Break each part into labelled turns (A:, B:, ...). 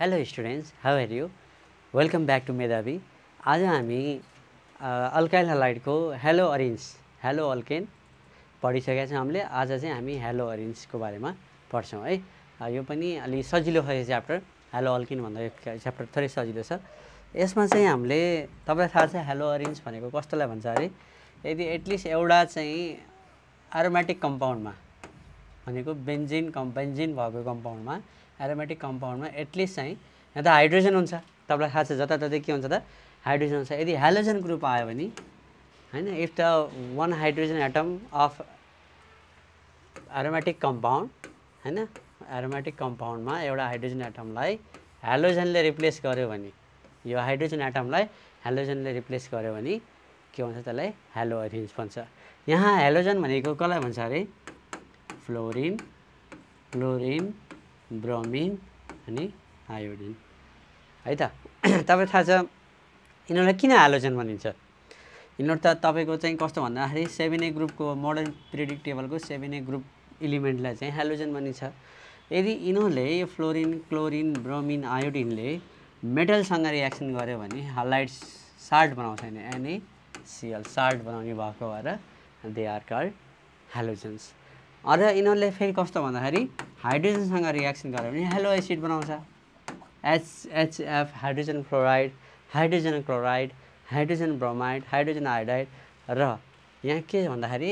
A: Hello students, how are you? Welcome back to Medhavi. आज हामी alkyl हलाइडको halo arene halo alkane पढिसकेका छौँ हामीले। आज चाहिँ हामी हेलो अरेन्जको बारेमा पढ्छौँ है। यो पनि अलि सजिलो छ यो च्याप्टर। हेलो अल्किन भन्दा यो च्याप्टर थोरै सजिलो छ। यसमा चाहिँ हामीले तपाईलाई थाहा छ हेलो अरेन्ज भनेको कस्तोलाई भन्छ अरे, यदि एटलिस्ट एउटा चाहिँ एरोमेटिक कम्पाउन्डमा भनेको बेन्जिन भएको कम्पाउन्डमा एरोमेटिक कम्पाउन्डमा एटलिस्ट चाहिँ यहाँ त हाइड्रोजन हुन्छ। तपाईलाई थाहा छ जताततै के हुन्छ त हाइड्रोजन हुन्छ। यदि हेलोजन ग्रुप आयो भने हैन, if the one hydrogen atom of aromatic compound हैन, एरोमेटिक कम्पाउन्डमा एउटा हाइड्रोजन एटमलाई हेलोजनले रिप्लेस गर्यो भने, यो हाइड्रोजन एटमलाई हेलोजनले रिप्लेस गर्यो भने के भन्छ, त्यसलाई हेलो अरेन्ज भन्छ। यहाँ हेलोजन भनेको कसलाई भन्छ अरे, फ्लोरिन, क्लोरिन, ब्रोमिन अनि आयोडिन है त। तपाईँ थाहा छ यिनीहरूलाई किन हेलोजन भनिन्छ। यिनीहरू त तपाईँको चाहिँ कस्तो भन्दाखेरि 7A ग्रुपको मोडर्न पिरियडिक टेबलको 7A ग्रुप इलिमेन्टलाई चाहिँ हेलोजन भनिन्छ। यदि यिनीहरूले यो फ्लोरिन, क्लोरिन, ब्रोमिन, आयोडिनले मेटलसँग रियाक्सन गर्यो भने हालाइड साल्ट बनाउँछ नि, NaCl साल्ट बनाउने भएको भएर दे आर कल्ड हेलोजन्स। र यिनीहरूले फेरि कस्तो भन्दाखेरि हाइड्रोजनसँग रियाक्सन गर्यो भने हेलो एसिड बनाउँछ, HF hydrogen fluoride, hydrogen chloride, hydrogen bromide, hydrogen iodide. र यहाँ के भन्दाखेरि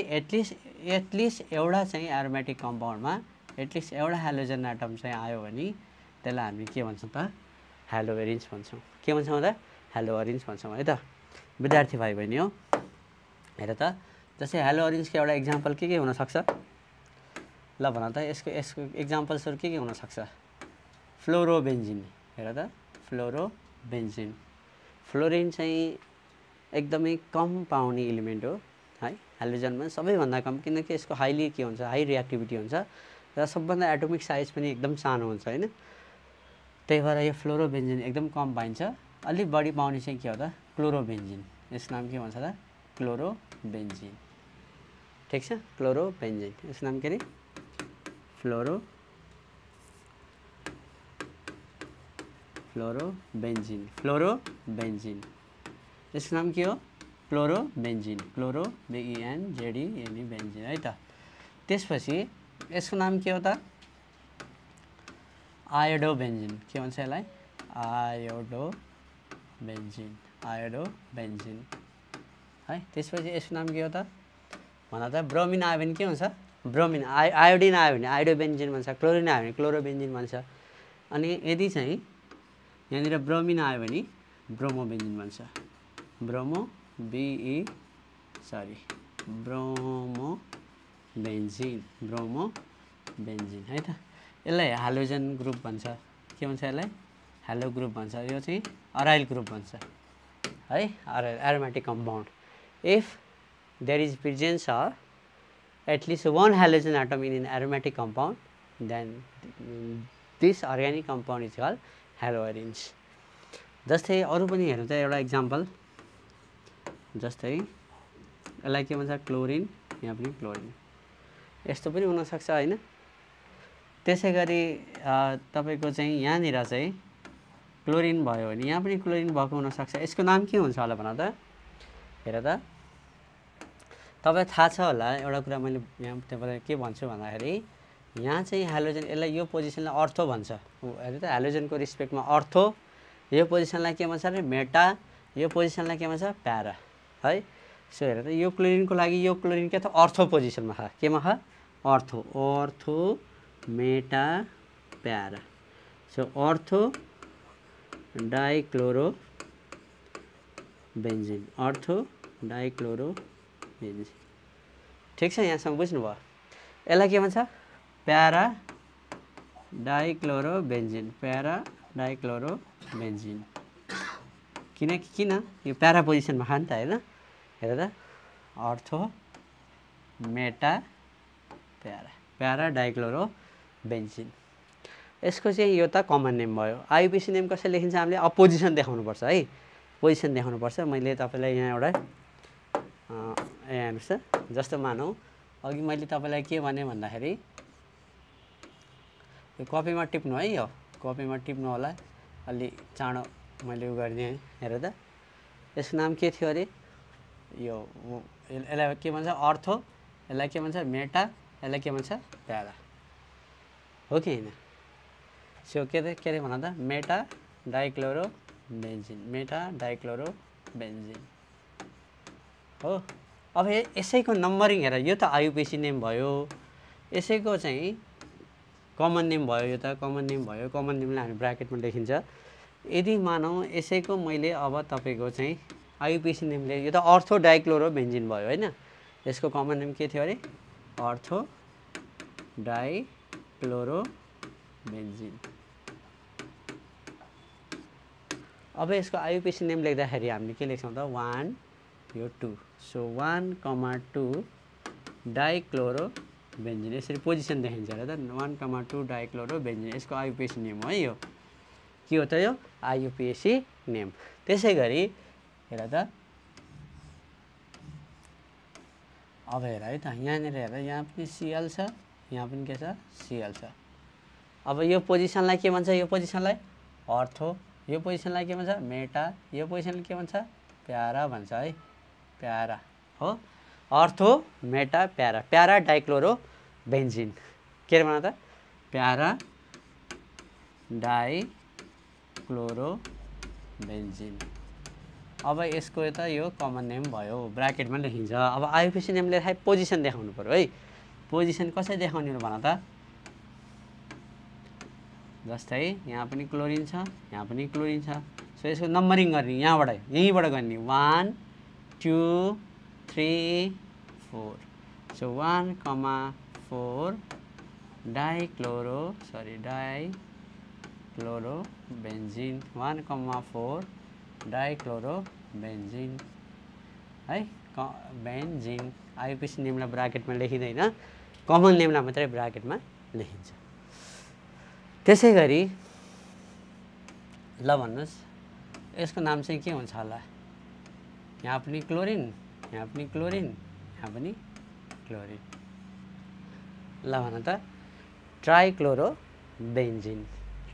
A: एटलिस्ट एउटा चाहिँ एरोमेटिक कम्पाउन्डमा एटलिस्ट एउटा हेलोजन एटम चाहिँ आयो भने त्यसलाई हामी के भन्छौँ त, हेलो अरेन्ज भन्छौँ। के भन्छौँ त, हेलो अरेन्ज भन्छौँ है त। विद्यार्थी भाइ बहिनी हो हेर त, जस्तै हेलो अरेन्जको एउटा इक्जाम्पल के हुनसक्छ ल भन त। यसको इक्जाम्पल्सहरू के हुनसक्छ। फ्लोरोबेन्जिन, हेर त फ्लोरोबेन्जिन। फ्लोरिन चाहिँ एकदमै कम पाउने इलिमेन्ट हो है हेलोजनमा, सबैभन्दा कम, किनकि यसको हाइली के हुन्छ, हाई रिएक्टिभिटी हुन्छ र सबभन्दा एटोमिक साइज पनि एकदम सानो हुन्छ हैन। त्यही भएर यो फ्लोरोबेन्जिन एकदम कम पाइन्छ। अलिक बढी पाउने चाहिँ के हो त, क्लोरोबेन्जिन। यसको नाम के भन्छ त, क्लोरोबेन्जिन। ठिक छ, क्लोरोबेन्जिन। यसको नाम के अरे, फ्लोरोबेन्जिन। यसको नाम के हो, क्लोरोबेन्जिन, BENZEN बेन्जिन है त। त्यसपछि यसको नाम के हो त, आयोडोबेन्जिन। के भन्छ यसलाई, आयोडोबेन्जिन है। त्यसपछि यसको नाम के हो त भन त, ब्रोमिन आयो भने के हुन्छ, ब्रोमिन। आयोडिन आयो भने आयोडोबेन्जिन भन्छ, क्लोरिन आयो भने क्लोरोबेन्जिन भन्छ। अनि यदि चाहिँ यहाँनिर ब्रोमिन आयो भने ब्रोमोबेन्जिन भन्छ, ब्रोमोबेन्जिन है त। यसलाई हेलोजन ग्रुप भन्छ। के भन्छ यसलाई, हेलो ग्रुप भन्छ। यो चाहिँ अराइल ग्रुप भन्छ है, aryl aromatic compound. If there is presence of at least one halogen atom in an aromatic compound, then this organic compound is called haloarenes. जस्तै अरू पनि हेर्नु त एउटा इक्जाम्पल, जस्तै यसलाई के भन्छ, क्लोरिन, यहाँ पनि क्लोरिन। यस्तो पनि हुनसक्छ होइन। त्यसै गरी तपाईँको चाहिँ यहाँनिर चाहिँ क्लोरिन भयो भने यहाँ पनि क्लोरिन भएको हुनसक्छ। यसको नाम के हुन्छ होला भन त। हेर त, तपाईलाई थाहा छ होला एउटा कुरा मैले यहाँ तपाईँलाई के भन्छु भन्दाखेरि, यहाँ चाहिँ हेलोजन, यसलाई यो पोजिसनलाई अर्थो भन्छ। हेर्नु त, हेलोजनको रिस्पेक्टमा अर्थो, यो पोजिसनलाई के भन्छ अरे मेटा, यो पोजिसनलाई के भन्छ प्यारा है। सो हेर त, यो क्लोरिनको लागि यो क्लोरिन के त अर्थो पोजिसनमा छ। केमा छ, अर्थो, मेटा, प्यारा। सो अर्थो डाइक्लोरोबेन्जिन, ठिक छ। यहाँसम्म बुझ्नुभयो। यसलाई के भन्छ, प्यारा डाइक्लोरोबेन्जिन। किन यो प्यारा पोजिसनमा खान्छ त होइन। हेर त, अर्थो, मेटा, प्यारा डाइक्लोरोबेन्जिन। यसको चाहिँ यो त कमन नेम भयो। आइयुपिएसी नेम कसरी लेखिन्छ, हामीले अपोजिसन देखाउनुपर्छ है, पोजिसन देखाउनुपर्छ। मैले तपाईँलाई यहाँ एउटा यहाँ हेर्नुहोस् त, जस्तो मानौँ अघि मैले तपाईँलाई के भने भन्दाखेरि, यो कपीमा टिप्नु है, यो कपीमा टिप्नु होला। अलि चाँडो मैले उ गरिदिएँ हेर त। यसको नाम के थियो अरे? यो यसलाई के भन्छ? अर्थो, यसलाई के भन्छ? मेटा, यसलाई के भन्छ? प्यारा, हो कि होइन? सो के अरे भन त? मेटा डाइक्लोरो बेन्जिन, मेटा डाइक्लोरो बेन्जिन हो। अब यसैको नम्बरिङ हेर, यो त आयुपिसी नेम भयो, यसैको चाहिँ कमन नेम भयो, यो त कमन नेम भयो। कमन नेमलाई हामी ब्राकेटमा लेखिन्छ। यदि मानौँ यसैको मैले अब तपाईँको चाहिँ आयुपिसी नेमले, यो त अर्थो डाइक्लोरो बेन्जिन भयो होइन। यसको कमन नेम के थियो अरे? अर्थो डाइक्लोरो बेन्जिन। अब यसको आयुपिसी नेम लेख्दाखेरि हामीले के लेख्छौँ त? 1 यो 2, सो 1,2 डाइक्लोरो बेन्जिन। यसरी पोजिसन देखिन्छ र त 1,2 डाइक्लोरो बेन्जिन। यसको आयुपिसी नेम हो यो। के हो त यो? आयुपिसी नेम। त्यसै गरी हेर त, अब हेर है त, यहाँनिर हेर, यहाँ पनि सिएल छ, यहाँ पनि के छ? सिएल छ। अब यो पोजिसनलाई के भन्छ? यो पोजिसनलाई अर्थो, यो पोजिसनलाई के भन्छ? मेटा, यो पोजिसनलाई के भन्छ? प्यारा भन्छ है, प्यारा हो। Ortho meta para, para dichlorobenzene. के अरे भन त? Para dichlorobenzene. अब यसको त यो कमन नेम भयो, ब्राकेटमा लेखिन्छ। अब आयुपिसी नेम लेख्दा पोजिसन देखाउनु पर्यो है। पोजिसन कसरी देखाउने भन त? जस्तै यहाँ पनि क्लोरिन छ, यहाँ पनि क्लोरिन छ। सो यसको नम्बरिङ गर्ने यहीँबाट गर्ने 1 2 3 4। So 1,4 dichloro benzene, 1,4 dichloro benzene है, बेन्जिन। आयुपिसी नेमलाई ब्राकेटमा लेखिँदैन, कमन नेमलाई मात्रै ब्राकेटमा लेखिन्छ। त्यसै गरी ल भन्नुहोस् यसको नाम चाहिँ के हुन्छ होला? यहाँ पनि क्लोरिन, यहाँ पनि क्लोरिन, यहाँ पनि क्लोरिन। ल भन त? ट्राइक्लोरो बेन्जिन,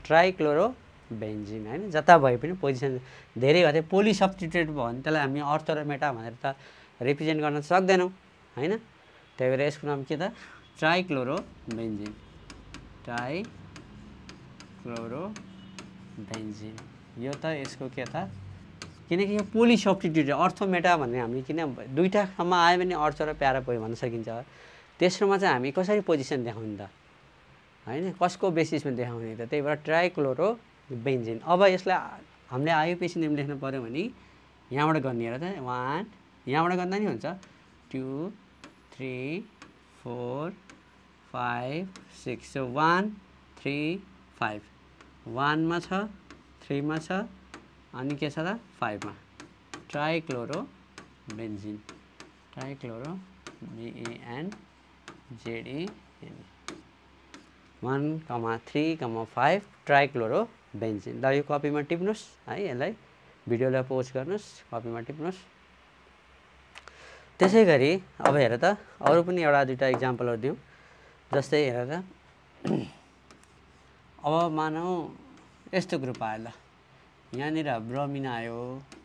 A: ट्राइक्लोरो बेन्जिन होइन। जता भए पनि पोजिसन धेरै भए पोलिसब्स्टिट्युटेड भयो भने त्यसलाई हामी अर्थो र मेटा भनेर त रिप्रेजेन्ट गर्न सक्दैनौँ होइन। त्यही भएर यसको नाम के त? Trichloro benzene, trichloro benzene. यो त यसको के त? किनकि यो पोलिसब्स्टिट्युटेड अर्थो मेटा भन्ने हामी किन दुईटासम्म आयो भने अर्थो र प्यारा पोइ भन्न सकिन्छ। तेस्रोमा चाहिँ हामी कसरी पोजिसन देखाउने त होइन, कसको बेसिसमा देखाउने त? त्यही भएर ट्राइक्लोरो बेन्जिन। अब यसलाई हामीले आयुपिसी नेम लेख्नु पऱ्यो भने यहाँबाट गर्ने र त 1, यहाँबाट गर्दा नि हुन्छ 2 3 4 5 6। सो 1 3 5, 1 मा छ, 3 मा छ, अनि के छ त? 5 मा। Trichloro benzene, trichloro BENZEN 1,3,5 trichloro benzene. ल यो कपीमा टिप्नुहोस् है, यसलाई भिडियोलाई पोस्ट गर्नुहोस्, कपीमा टिप्नुहोस्। त्यसै गरी अब हेर त, अरू पनि एउटा दुईवटा इक्जाम्पलहरू दिउँ। जस्तै हेर त, अब मानौँ यस्तो ग्रुप आयो। ल यहाँनिर ब्रोमिन आयो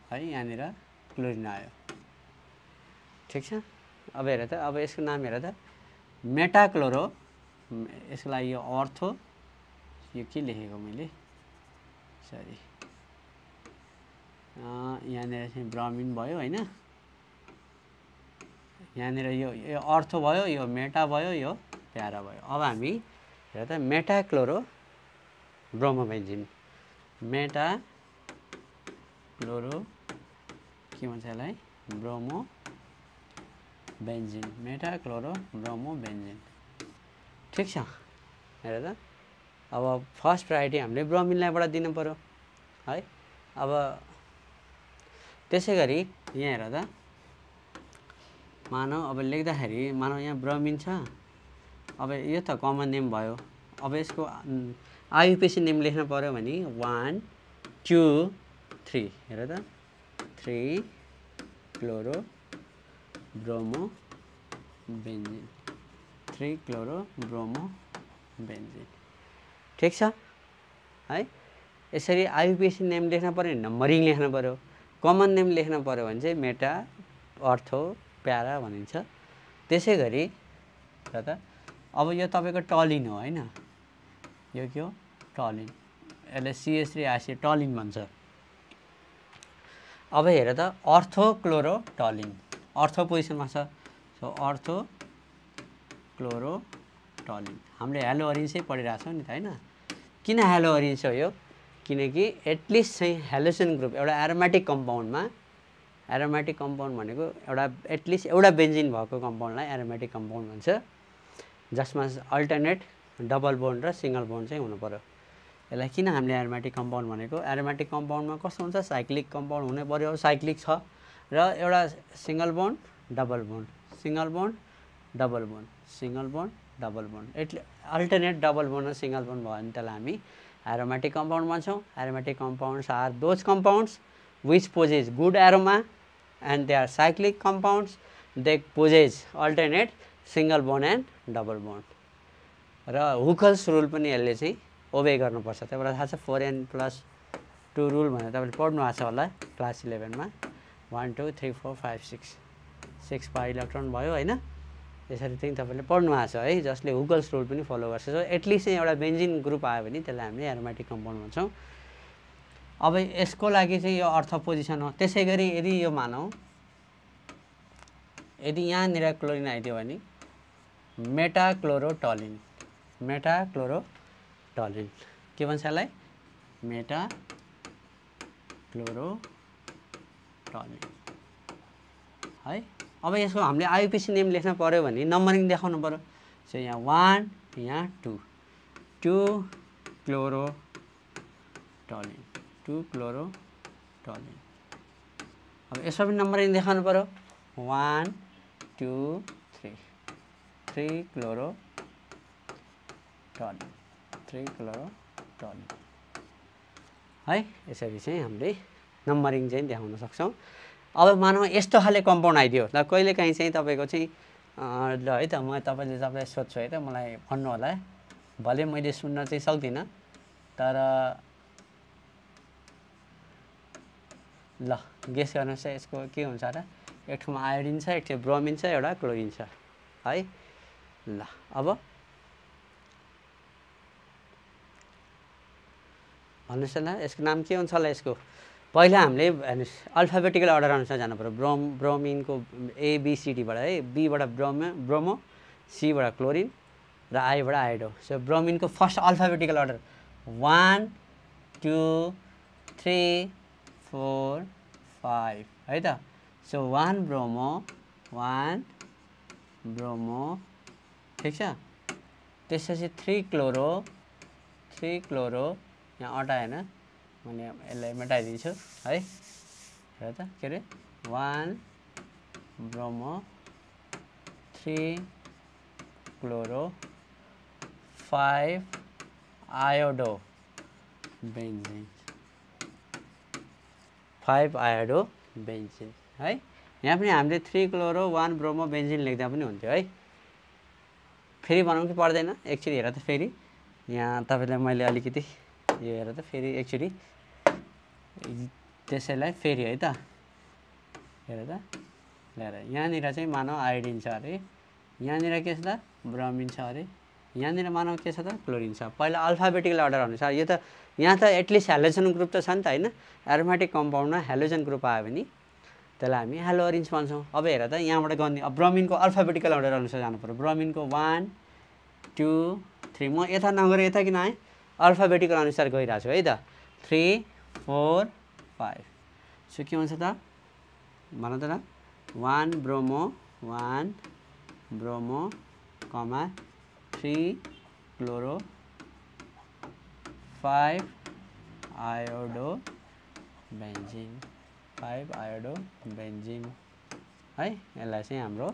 A: है, यहाँनिर क्लोरिन आयो, ठिक छ। अब हेर त, अब यसको नाम हेर त? मेटाक्लोरो। यसको लागि यो अर्थो, यो के लेखेको मैले? सरी, यहाँनिर चाहिँ ब्रोमिन भयो होइन, यहाँनिर यो अर्थो भयो, यो मेटा भयो, यो प्यारा भयो। अब हामी हेर त मेटाक्लोरो ब्रोमो बेन्जिन, मेटाक्लोरो के भन्छ यसलाई? Bromo benzene, metachloro bromo benzene, ठिक छ। हेर त, अब फर्स्ट प्रायोरिटी हामीले ब्रोमिनलाईबाट दिनु पऱ्यो है। अब त्यसै गरी यहाँ हेर त, मानौ अब लेख्दाखेरि मानौ यहाँ ब्रोमिन छ। अब यो त कमन नेम भयो। अब यसको आयुपिसी नेम लेख्नु पऱ्यो भने 1 2 3। हेर त, 3 chloro bromo benzene, 3 chloro bromo benzene, ठिक छ है। यसरी आइयुपिएसी नेम लेख्न पर्यो, नम्बरिङ लेख्न पर्यो। कमन नेम लेख्न पर्यो भने चाहिँ मेटा, अर्थो, प्यारा भनिन्छ। त्यसै गरी र त अब यो तपाईँको टलिन हो होइन, यो के हो टलिन, यसलाई CH3 आसिड टलिन भन्छ। अब हेर त अर्थो क्लोरो टलिन, अर्थो पोजिसनमा छ। सो अर्थो क्लोरो टलिन हामीले हेलो अरेन्ज चाहिँ पढिरहेको छौँ नि त होइन। किन हेलो अरेन्ज हो यो, किनकि एटलिस्ट चाहिँ हेलोजन ग्रुप एउटा एरोमेटिक कम्पाउन्डमा, एरोमेटिक कम्पाउन्ड भनेको एउटा एटलिस्ट एउटा बेन्जिन भएको कम्पाउन्डलाई एरोमेटिक कम्पाउन्ड भन्छ, जसमा अल्टरनेट डबल बोन्ड र सिङ्गल बोन्ड चाहिँ हुनु पर्यो। यसलाई किन हामीले एरोमेटिक कम्पाउन्ड भनेको, एरोमेटिक कम्पाउन्डमा कस्तो हुन्छ, साइक्लिक कम्पाउन्ड हुनै पर्यो, साइक्लिक छ र एउटा single bond double bond, single bond double bond, single bond double bond, alternate double bond र सिङ्गल बोन्ड भयो भने त्यसलाई हामी एरोमेटिक कम्पाउन्ड भन्छौँ। Aromatic compounds are those compounds which possess good aroma and they are cyclic compounds, they possess alternate single bond and double bond। र हुकल्स rule पनि यसले चाहिँ ओबे गर्नुपर्छ। तपाईँलाई थाहा छ 4n+2 रुल भनेर तपाईँले पढ्नु भएको छ होला क्लास 11 मा, 1 2 3 4 5 6 6 पाई इलेक्ट्रोन भयो होइन, यसरी चाहिँ तपाईँले पढ्नु भएको छ है, जसले हुकल्स रुल पनि फलो गर्छ। सो एटलिस्ट चाहिँ एउटा बेन्जिन ग्रुप आयो भने त्यसलाई हामीले एरोमेटिक कम्पाउन्ड भन्छौँ। अब यसको लागि चाहिँ यो अर्थ पोजिसन हो। त्यसै गरी यदि यो मानौँ, यदि यहाँनिर क्लोरिन आइदियो भने मेटाक्लोरोटलिन, मेटाक्लोरोटलिन के भन्छ यसलाई, मेटाक्लोरोटलिन है। अब यसको हामीले आइयुपिएसी नेम लेख्न पर्यो भने नम्बरिङ देखाउनु पर्यो। सो यहाँ 1 यहाँ 2 क्लोरोटलिन, 2 क्लोरोटलिन। अब यसमा पनि नम्बरिङ देखाउनु पर्यो, 1 2 3 3 क्लोरोटलिन, 3 क्लोरोटलिन है। यसरी चाहिँ हामीले नम्बरिङ चाहिँ देखाउन सक्छौँ। अब मानौँ यस्तो खाले कम्पाउन्ड आइदियो ल, कहिलेकाहीँ चाहिँ तपाईँको चाहिँ ल है त, म तपाईँलाई सोध्छु है त, मलाई भन्नु होला है, भले मैले सुन्न चाहिँ सक्दिनँ तर ल गेस गर्नुहोस् है यसको के हुन्छ र। एक ठाउँमा आयोडिन छ, एक ठाउँ ब्रोमिन छ, एउटा क्लोरिन छ है। ल अब भन्नुहोस् ल यसको नाम के हुन्छ होला। यसको पहिला हामीले हेर्नुहोस् अल्फाबेटिकल अर्डर अनुसार जानु पर्यो। ब्रोमिनको ABCDबाट है, बीबाट ब्रोमो, सीबाट क्लोरिन र आईबाट आयोडो। सो ब्रोमिनको फर्स्ट अल्फाबेटिकल अर्डर 1 2 3 4 5 है त। सो 1 ब्रोमो ठिक छ। त्यसपछि 3 क्लोरो यहाँ अटाएन, मैले यसलाई मेटाइदिन्छु है। हेर त के अरे 1 bromo 3 chloro 5 iodo benzene, 5 iodo benzene है। यहाँ पनि हामीले 3 क्लोरो 1 ब्रोमो बेन्जिन लेख्दा पनि हुन्थ्यो है। फेरि भनौँ कि पर्दैन, एकचोटि हेर त फेरि यहाँ तपाईँलाई मैले अलिकति यो हेर त फेरि एकचोटि त्यसैलाई फेरि है त, हेर त हेर यहाँनिर चाहिँ मानव आयोडिन छ अरे, यहाँनिर के छ त ब्रोमिन छ अरे, यहाँनिर मानव के छ त क्लोरिन छ। पहिला अल्फाबेटिकल अर्डर अनुसार यो त यहाँ त एटलिस्ट हेलोजन ग्रुप त छ नि त होइन। एरोमेटिक कम्पाउन्डमा हेलोजन ग्रुप आयो भने त्यसलाई हामी हेलो अरेन्ज भन्छौँ। अब हेर त यहाँबाट गर्ने, अब ब्रोमिनको अल्फाबेटिकल अर्डर अनुसार जानु पर्यो। ब्रोमिनको 1 2 3, म यता नगएर यता किन आएँ, अल्फाबेटिकल अनुसार गइरहेको छु है त। 3 4 5 सो के हुन्छ त भन त ल, 1 ब्रोमो कमा 3 chloro 5 iodo benzene, 5 iodo benzene है। यसलाई चाहिँ हाम्रो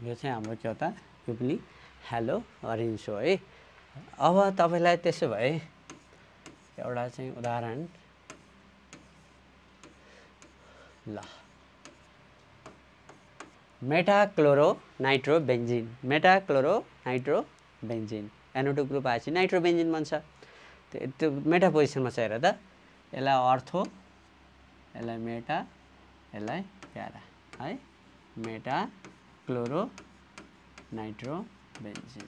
A: यो चाहिँ हाम्रो के हो त, यो पनि हेलो अरेन्ज हो है। अब तपाईँलाई त्यसो भए एउटा चाहिँ उदाहरण ल, मेटाक्लोरो नाइट्रोबेन्जिन, मेटाक्लोरो नाइट्रोबेन्जिन NO2 ग्रुप आएपछि नाइट्रोबेन्जिन बन्छ। त्यो मेटा पोजिसनमा छ हेर त, यसलाई अर्थो, यसलाई मेटा, यसलाई प्यारा है, मेटा क्लोरो नाइट्रोबेन्जिन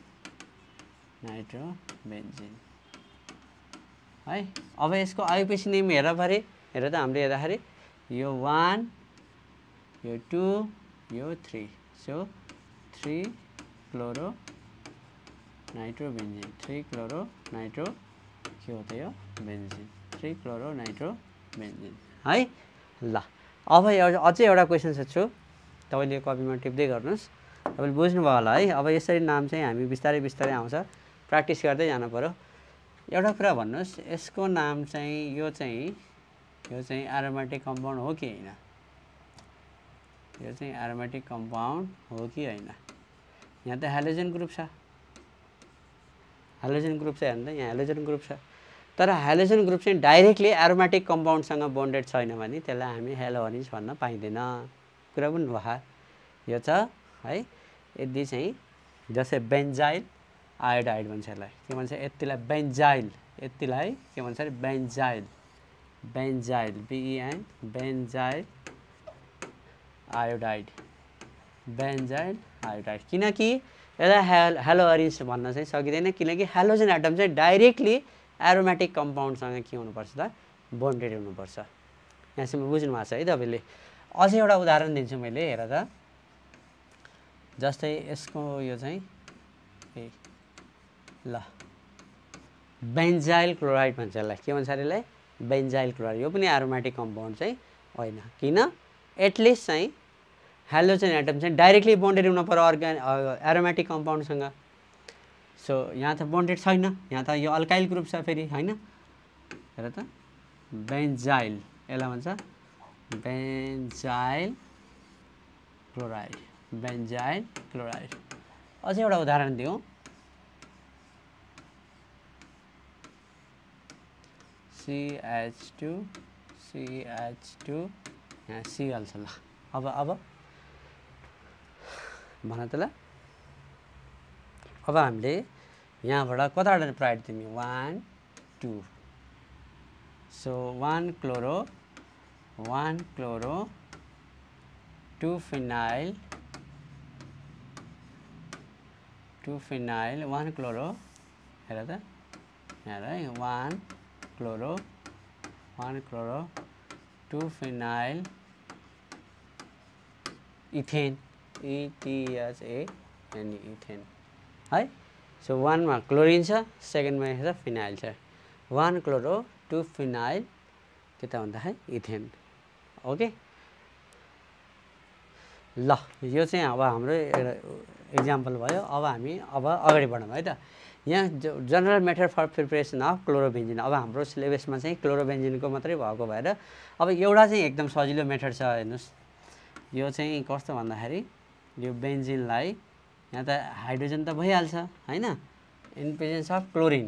A: है। अब यसको आइयुपिएसी नेम हेर भरे, हेर त हामीले हेर्दाखेरि यो 1 यो 2 यो 3, सो 3 क्लोरो नाइट्रोबेन्जिन, 3 क्लोरो नाइट्रो के हो त यो बेन्जिन, 3 क्लोरो नाइट्रोबेन्जिन है। ल अब अझै एउटा क्वेसन सोध्छु, तपाईँले कपीमा टिप्दै गर्नुहोस्, तपाईँले बुझ्नुभयो होला है। अब यसरी नाम चाहिँ हामी बिस्तारै बिस्तारै आउँछ, प्र्याक्टिस गर्दै जानु पऱ्यो। एउटा कुरा भन्नुहोस्, यसको नाम चाहिँ यो चाहिँ एरोमेटिक कम्पाउन्ड हो कि होइन? यो चाहिँ एरोमेटिक कम्पाउन्ड हो कि होइन? यहाँ त हेलोजन ग्रुप छ, हेलोजन ग्रुप छ हेर्नु त, यहाँ हेलोजन ग्रुप छ। तर हेलोजन ग्रुप चाहिँ डाइरेक्टली एरोमेटिक कम्पाउन्डसँग बोन्डेड छैन भने त्यसलाई हामी हेलो अरेन्ज भन्न पाइँदैन। कुरा पनि भयो यो छ है। यदि चाहिँ जस्तै बेन्जाइल आयोडाइड भन्छ, यसलाई के भन्छ? यतिलाई बेन्जाइल, यतिलाई के भन्छ अरे? बेन्जाइल, बेन्जाइल BEN, बेन्जाइल आयोडाइड, बेन्जाइल आयोडाइड। किनकि यसलाई हेलो अरेन्ज भन्न चाहिँ सकिँदैन, किनकि हेलोजन एटम चाहिँ डाइरेक्टली एरोमेटिक कम्पाउन्डसँग के हुनुपर्छ त? बोन्डेड हुनुपर्छ। यहाँसम्म बुझ्नु भएको छ है तपाईँले? अझै एउटा उदाहरण दिन्छु मैले, हेर त। जस्तै यसको यो चाहिँ ल बेन्जाइल क्लोराइड भन्छ, यसलाई के भन्छ अरे? यसलाई बेन्जाइल क्लोराइड। यो पनि एरोमेटिक कम्पाउन्ड चाहिँ होइन, किन? एटलिस्ट चाहिँ हेलोजन एटम चाहिँ डाइरेक्टली बोन्डेड हुनु पर्यो एरोमेटिक कम्पाउन्डसँग। सो यहाँ त बोन्डेड छैन, यहाँ त यो अल्काइल ग्रुप छ फेरि होइन। हेर त बेन्जाइल, यसलाई भन्छ बेन्जाइल क्लोराइड, बेन्जाइल क्लोराइड। अझै एउटा उदाहरण दिउँ, CH2 यहाँ Cl छ। ल अब भन त ल, अब हामीले यहाँबाट कताबाट प्राइड दिने? 1 2, सो 1 क्लोरो 2 फिनाइल 1 क्लोरो, हेर त यहाँ है 1 chloro 2 phenyl ethane, ETHANE ethane है। सो 1 मा क्लोरिन छ, सेकेन्डमा छ फिनाइल छ, 1 क्लोरो 2 फिनाइल के त भन्दाखेरि इथेन। ओके ल यो चाहिँ अब हाम्रो एउटा इक्जाम्पल भयो। अब हामी अगाडि बढौँ है त। यहाँ general method for preparation of chlorobenzene, अब हाम्रो सिलेबसमा चाहिँ क्लोरोबेन्जिनको मात्रै भएको भएर अब एउटा चाहिँ एकदम सजिलो मेथड छ हेर्नुहोस्। यो चाहिँ कस्तो भन्दाखेरि यो बेन्जिनलाई यहाँ त हाइड्रोजन त भइहाल्छ होइन, इन प्रेजेन्स अफ क्लोरिन,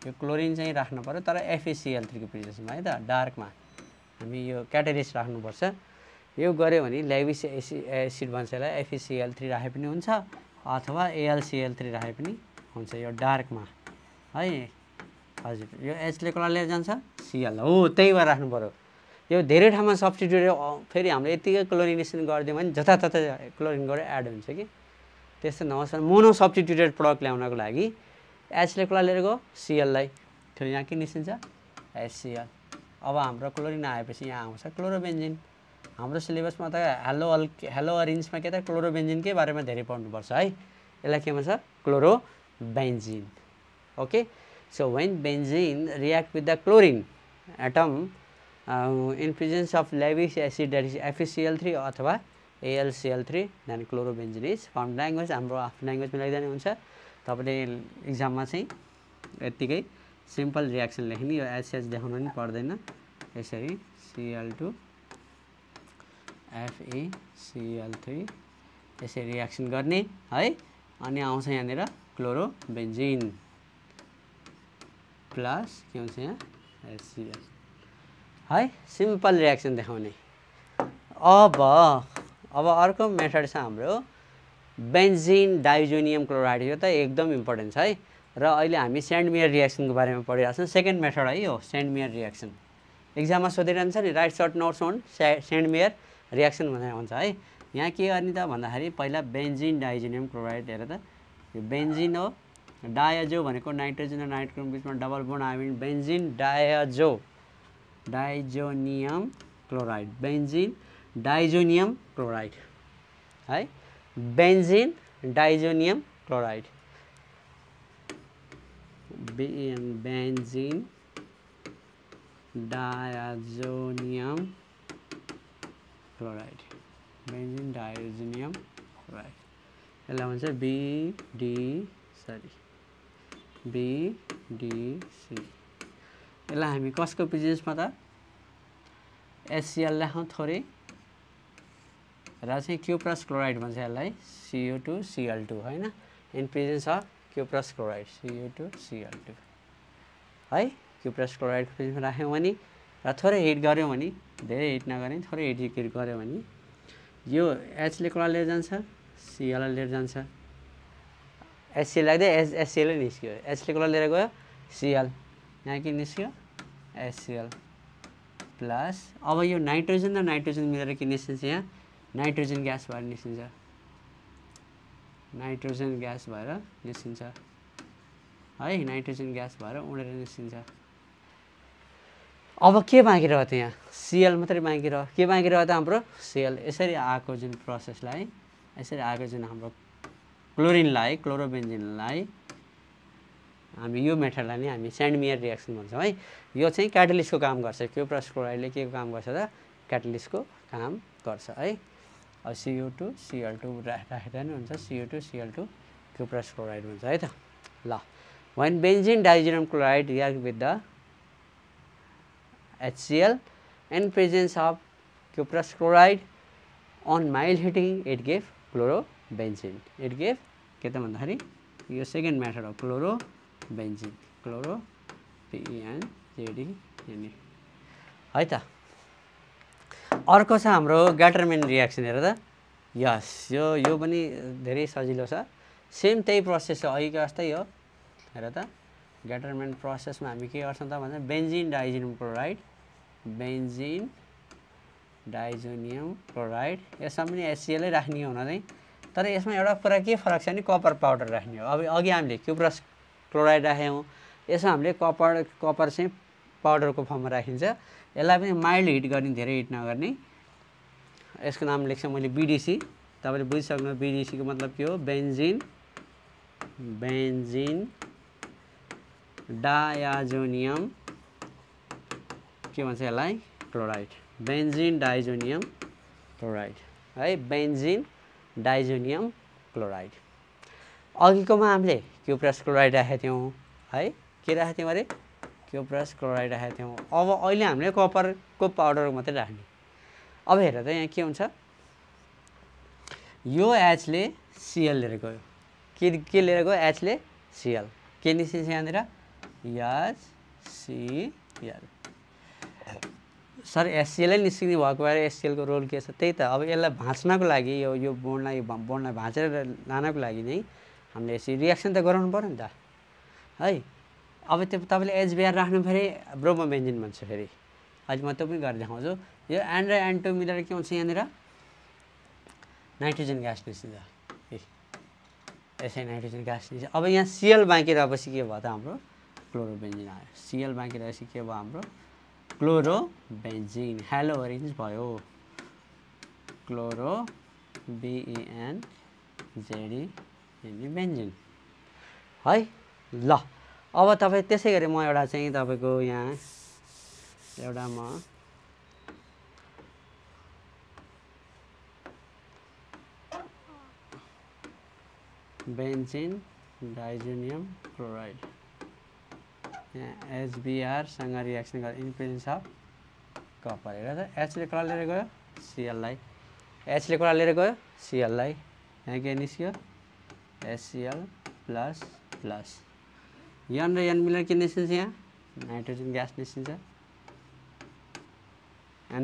A: यो क्लोरिन चाहिँ राख्नु पऱ्यो तर FeCl3 को प्रेजेन्समा है त, डार्कमा हामी यो क्याटालिस्ट राख्नुपर्छ। यो गऱ्यो भने ल्याविस एसिड भन्छ यसलाई, FeCl3 राखे पनि हुन्छ अथवा AlCl3 राखे पनि हुन्छ, यो डार्कमा है। हजुर यो H ले कसलाई लिएर जान्छ? Cl हो, त्यही भएर राख्नु पऱ्यो। यो धेरै ठाउँमा सब्स्टिट्युट फेरि हामीले यतिकै क्लोरिनेसन गरिदियो भने जताततै क्लोरिन गरेर एड हुन्छ कि, त्यस्तो नहोस्। मोनो सब्स्टिट्युटेड प्रडक्ट ल्याउनको लागि H ले कसलाई लिएर गयो? Cl लाई, त्यो यहाँ के निस्किन्छ? HCl। अब हाम्रो क्लोरिन आएपछि यहाँ आउँछ क्लोरोबेन्जिन। हाम्रो सिलेबसमा त हेलो अरेन्जमा के त क्लोरोबेन्जिनकै बारेमा धेरै पढ्नुपर्छ है। यसलाई के भन्छ? Chlorobenzene. Okay, so when benzene react with the chlorine atom in presence of Lewis acid, that is FeCl3 अथवा AlCl3, then chlorobenzene is formed। Language हाम्रो आफ्नो ल्याङ्ग्वेजमा लेख्दा नि हुन्छ, तपाईँले इक्जाममा चाहिँ यत्तिकै सिम्पल रियाक्सन लेख्ने, यो एचएच देखाउनु पनि पर्दैन, यसरी Cl2 FeCl3 यसरी रियाक्सन गर्ने है। अनि आउँछ यहाँनिर क्लोरोबेन्जिन प्लस के हुन्छ यहाँ HCl है, सिम्पल रियाक्सन देखाउने। अब अर्को मेथड छ हाम्रो बेन्जिन डाइजोनियम क्लोराइड, यो त एकदम इम्पोर्टेन्ट छ है। र अहिले हामी सेन्ट मेयर रिएक्सनको बारेमा पढिरहेको छौँ सेकेन्ड मेथड है यो सेन्ट मेयर रिएक्सन एक्जाममा सोधिरहन्छ नि write short notes on Sandmeyer reaction भनेर हुन्छ है यहाँ के गर्ने त भन्दाखेरि पहिला बेन्जिन डाइजोनियम क्लोराइड हेर त यो बेन्जिन हो डायाजो भनेको नाइट्रोजन र नाइट्रोजन बिचमा डबल बोन्ड आयो भने benzene diazonium chloride benzene diazonium chloride है benzene diazonium chloride benzene diazonium chloride benzene diazonium chloride यसलाई भन्छ BDC यसलाई हामी कसको प्रेजेन्समा त HCl लेखौँ थोरै र चाहिँ क्युप्रस क्लोराइड भन्छ यसलाई CO2Cl2 हैन in presence of cuprous chloride CO2Cl2 है क्युप्रस क्लोराइड प्रेजेन्समा राख्यौँ भने र थोरै हिट गऱ्यौँ भने धेरै हिट नगर्ने थोरै हिट गऱ्यौँ भने यो H ले कसलाई लिएर जान्छ Cl लिएर जान्छ HCl लाग्दै HCl निस्क्यो H ले कसलाई लिएर गयो Cl यहाँ के निस्क्यो HCl प्लस अब यो नाइट्रोजन र नाइट्रोजन मिलेर के निस्किन्छ यहाँ नाइट्रोजन ग्यास भएर निस्किन्छ नाइट्रोजन ग्यास भएर निस्किन्छ है नाइट्रोजन ग्यास भएर उडेर निस्किन्छ अब के बाँकी रह्यो त यहाँ Cl मात्रै बाँकी रह्यो के बाँकी रह्यो त हाम्रो Cl यसरी आएको जुन प्रोसेसलाई यसरी आएको जुन हाम्रो क्लोरिनलाई क्लोरोबेन्जिनलाई हामी यो मेथडलाई नै हामी सेन्ट मेयर रिएक्सन भन्छौँ है यो चाहिँ क्याटलिस्टको काम गर्छ क्युप्रस क्लोराइडले के को काम गर्छ त क्याटलिस्टको काम गर्छ है अब CO2Cl2 राखेर नि हुन्छ CO2Cl2 क्युप्रस क्लोराइड हुन्छ है त ल when benzene diazonium chloride react with the HCl in presence of cuprous chloride on mild heating it gave chlorobenzene it gave के त भन्दाखेरि यो सेकेन्ड मेथड हो क्लोरोबेन्जिन क्लोरो BENZEN है त अर्को छ हाम्रो ग्याटरमेन रिएक्सन हेर त यस यो पनि धेरै सजिलो छ सेम त्यही प्रोसेस हो अघिको जस्तै हो हेर त ग्याटरमेन प्रोसेसमा हामी के गर्छौँ त भन्दा benzene diazonium chloride benzene diazonium chloride यसमा पनि HCl राख्ने हो हुँदै तर यसमा एउटा कुरा के फरक छ भने कपर पाउडर राख्ने हो अब अघि हामीले क्युप्रस क्लोराइड राख्यौँ यसमा हामीले कपर चाहिँ पाउडरको फर्ममा राखिन्छ यसलाई पनि माइल्ड हिट गर्ने धेरै हिट नगर्ने यसको नाम लेख्छ मैले BDC तपाईँले बुझिसक्नु BDC को मतलब के हो बेन्जिन डायाजोनियम के भन्छ यसलाई क्लोराइड बेन्जिन डाइजोनियम क्लोराइड है बेन्जिन डाइजोनियम क्लोराइड अघिकोमा हामीले क्युप्रस क्लोराइड राखेका थियौँ है के राखेका थियौँ अरे क्युप्रस क्लोराइड राखेका थियौँ अब अहिले हामीले कपरको पाउडर मात्रै राख्ने अब हेर त यहाँ के हुन्छ यो H ले Cl लिएर गयो के लिएर गयो H ले Cl के निस्किन्छ यहाँनिर HCl सर HCl निस्किने भएको भएर HCl को रोल के छ त्यही त अब यसलाई भाँच्नको लागि यो बोन्डलाई भाँचेर लानको लागि नै हामीले यसरी रिएक्सन त गराउनु पर्यो नि त है अब त्यो तपाईँले HBr राख्नु फेरि ब्रोमोबेन्जिन भन्छ फेरि अहिले म त्यो पनि गरेर देखाउँछु यो एन र एन2 मिलेर के हुन्छ यहाँनिर नाइट्रोजन ग्यास निस्किन्छ यसै नाइट्रोजन ग्यास निस्किन्छ अब यहाँ Cl बाँकी रहेपछि के भयो त हाम्रो क्लोरोबेन्जिन आयो Cl बाँकी रहेपछि के भयो हाम्रो क्लोरोबेन्जिन हेलो ओरेन्ज भयो क्लोरो BENZEN बेन्जिन है ल अब तपाईँ त्यसै गरी म एउटा चाहिँ तपाईँको यहाँ एउटा म बेन्जिन डाइजोनियम क्लोराइड यहाँ HBr सँग रिएक्सन गरेर इन प्रेजेन्स अफ कपर हेर त H ले कसलाई लिएर गयो Cl लाई H ले कसलाई लिएर गयो Cl लाई यहाँ के निस्क्यो HCl प्लस प्लस N र N मिलेर के निस्किन्छ यहाँ नाइट्रोजन ग्यास निस्किन्छ N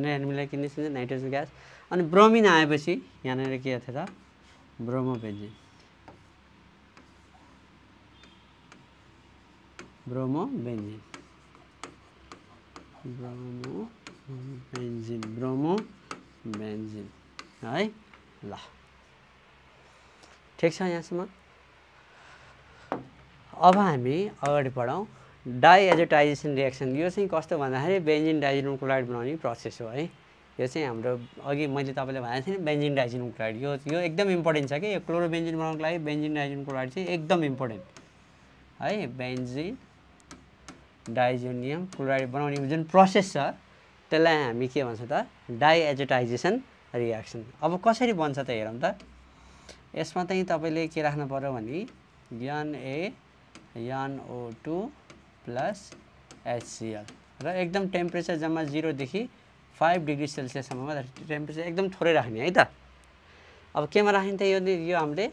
A: र N मिलेर के निस्किन्छ नाइट्रोजन ग्यास अनि ब्रोमिन आएपछि यहाँनिर के थियो त ब्रोमोबेन्जिन ब्रोमोबेन्जिन है ल ठिक छ यहाँसम्म अब हामी अगाडि बढौँ डाइएजोटाइजेसन रिएक्सन यो चाहिँ कस्तो भन्दाखेरि बेन्जिन डाइजिनम क्लोराइड बनाउने प्रोसेस हो है यो चाहिँ हाम्रो अघि मैले तपाईँलाई भनेको थिएँ नि बेन्जिन डाइजिनम क्लोराइड यो एकदम इम्पोर्टेन्ट छ कि यो क्लोरोबेन्जिन बनाउनको लागि बेन्जिन डाइजिनम क्लोराइड चाहिँ एकदम इम्पोर्टेन्ट है बेन्जिन डाइजोनियम क्लोराइड बनाउने जुन प्रोसेस छ त्यसलाई हामी के भन्छ त डाइएजोटाइजेसन रिएक्सन अब कसरी बन्छ त हेरौँ त यसमा चाहिँ तपाईँले के राख्नु पर्यो भने NaNO2 प्लस HCl र एकदम टेम्परेचर जम्मा 0 देखि 5 डिग्री सेल्सियससम्ममा टेम्परेचर एकदम थोरै राख्ने है त अब केमा राख्ने त यो हामीले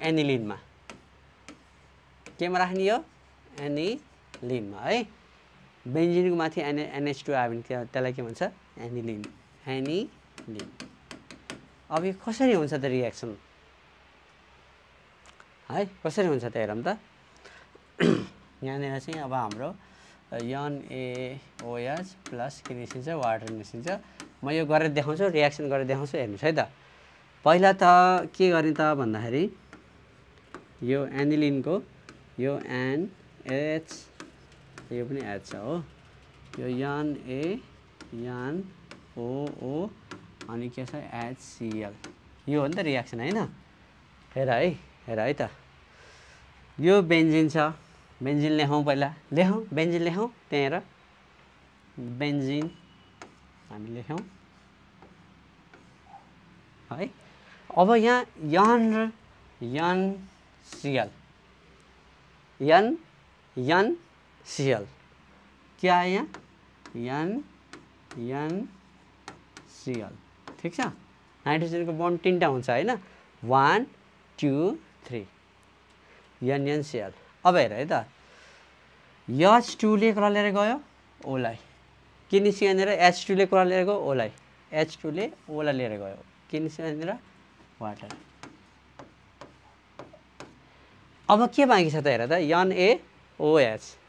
A: एनिलिनमा केमा राख्ने यो एनिलिनमा है बेन्जिनको माथि NH2 आयो भने त्यसलाई के भन्छ एनिलिन अब यो कसरी हुन्छ त रिएक्सन है कसरी हुन्छ त हेरौँ त यहाँनिर चाहिँ अब हाम्रो NaOH प्लस के निस्किन्छ वाटर निस्किन्छ म यो गरेर देखाउँछु रिएक्सन गरेर देखाउँछु हेर्नुहोस् है त पहिला त के गर्ने त भन्दाखेरि यो एनिलिनको यो NH यो पनि H छ हो यो NaNOO अनि के छ HCl यो हो नि त रिएक्सन हैन हेर है त यो बेन्जिन छ बेन्जिन लेखौँ पहिला बेन्जिन लेखौँ त्यहाँ हेर बेन्जिन हामी लेखौँ है अब यहाँ NCl क्या आयो यहाँ NCl ठिक छ नाइट्रोजनको बन्ड तीनटा हुन्छ हैन 1 2 3 NCl अब हेर है त H2 ले कुरा लिएर गयो ओलाई के निस्क्यो यहाँनिर H2 ले कुरा लिएर गयो ओलाई H2 ले ओलाई लिएर गयो के निस्क्यो यहाँनिर वाटर अब के बाँकी छ त हेर त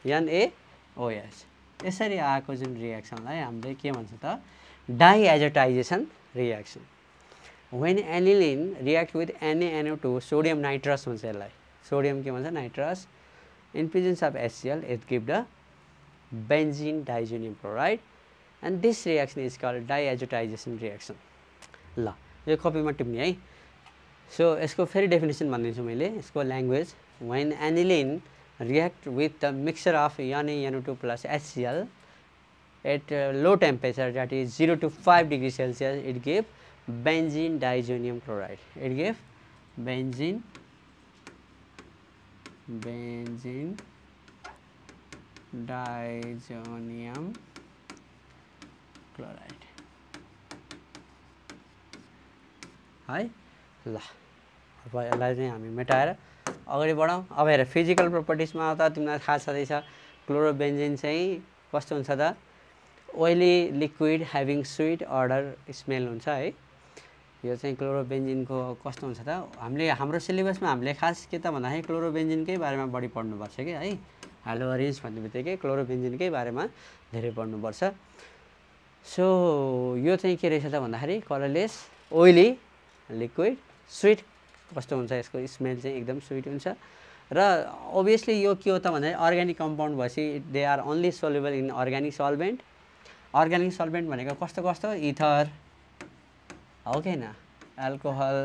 A: NaOH यसरी आएको जुन रिएक्सनलाई हामीले के भन्छ त डाइएजोटाइजेसन reaction when aniline react with NaNO2 sodium nitrous हुन्छ यसलाई सोडियम के भन्छ nitrous in presence of HCl it gives the benzene diazonium chloride and this reaction is called diazotization reaction ल यो कपीमा टिप्ने है सो यसको फेरि डेफिनेसन भनिदिन्छु मैले यसको language when aniline react with the mixture of NaNO2 plus HCl at low temperature that is 0 to 5 degrees Celsius it gives benzene diazonium chloride it gives benzene diazonium chloride है ल अब यसलाई चाहिँ हामी मेटाएर अगाडि बढाउँ अब हेर फिजिकल प्रोपर्टिजमा आउँदा तिमीलाई थाहा छँदैछ क्लोरोबेन्जिन चाहिँ कस्तो हुन्छ त oily liquid having sweet order smell हुन्छ है यो चाहिँ क्लोरोबेन्जिनको कस्तो हुन्छ त हाम्रो सिलेबसमा हामीले खास के त भन्दाखेरि क्लोरोबेन्जिनकै बारेमा बढी पढ्नुपर्छ कि है हालोअरेन्ज भन्ने बित्तिकै क्लोरोबेन्जिनकै बारेमा धेरै पढ्नुपर्छ सो यो चाहिँ के रहेछ त भन्दाखेरि कलरलेस ओइली लिक्विड स्वीट कस्तो हुन्छ यसको स्मेल चाहिँ एकदम स्वीट हुन्छ र ओभियसली यो के हो त भन्दाखेरि अर्ग्यानिक कम्पाउन्ड भएपछि they are only soluble in organic solvent भनेको कस्तो कस्तो इथर हो कि हैन alcohol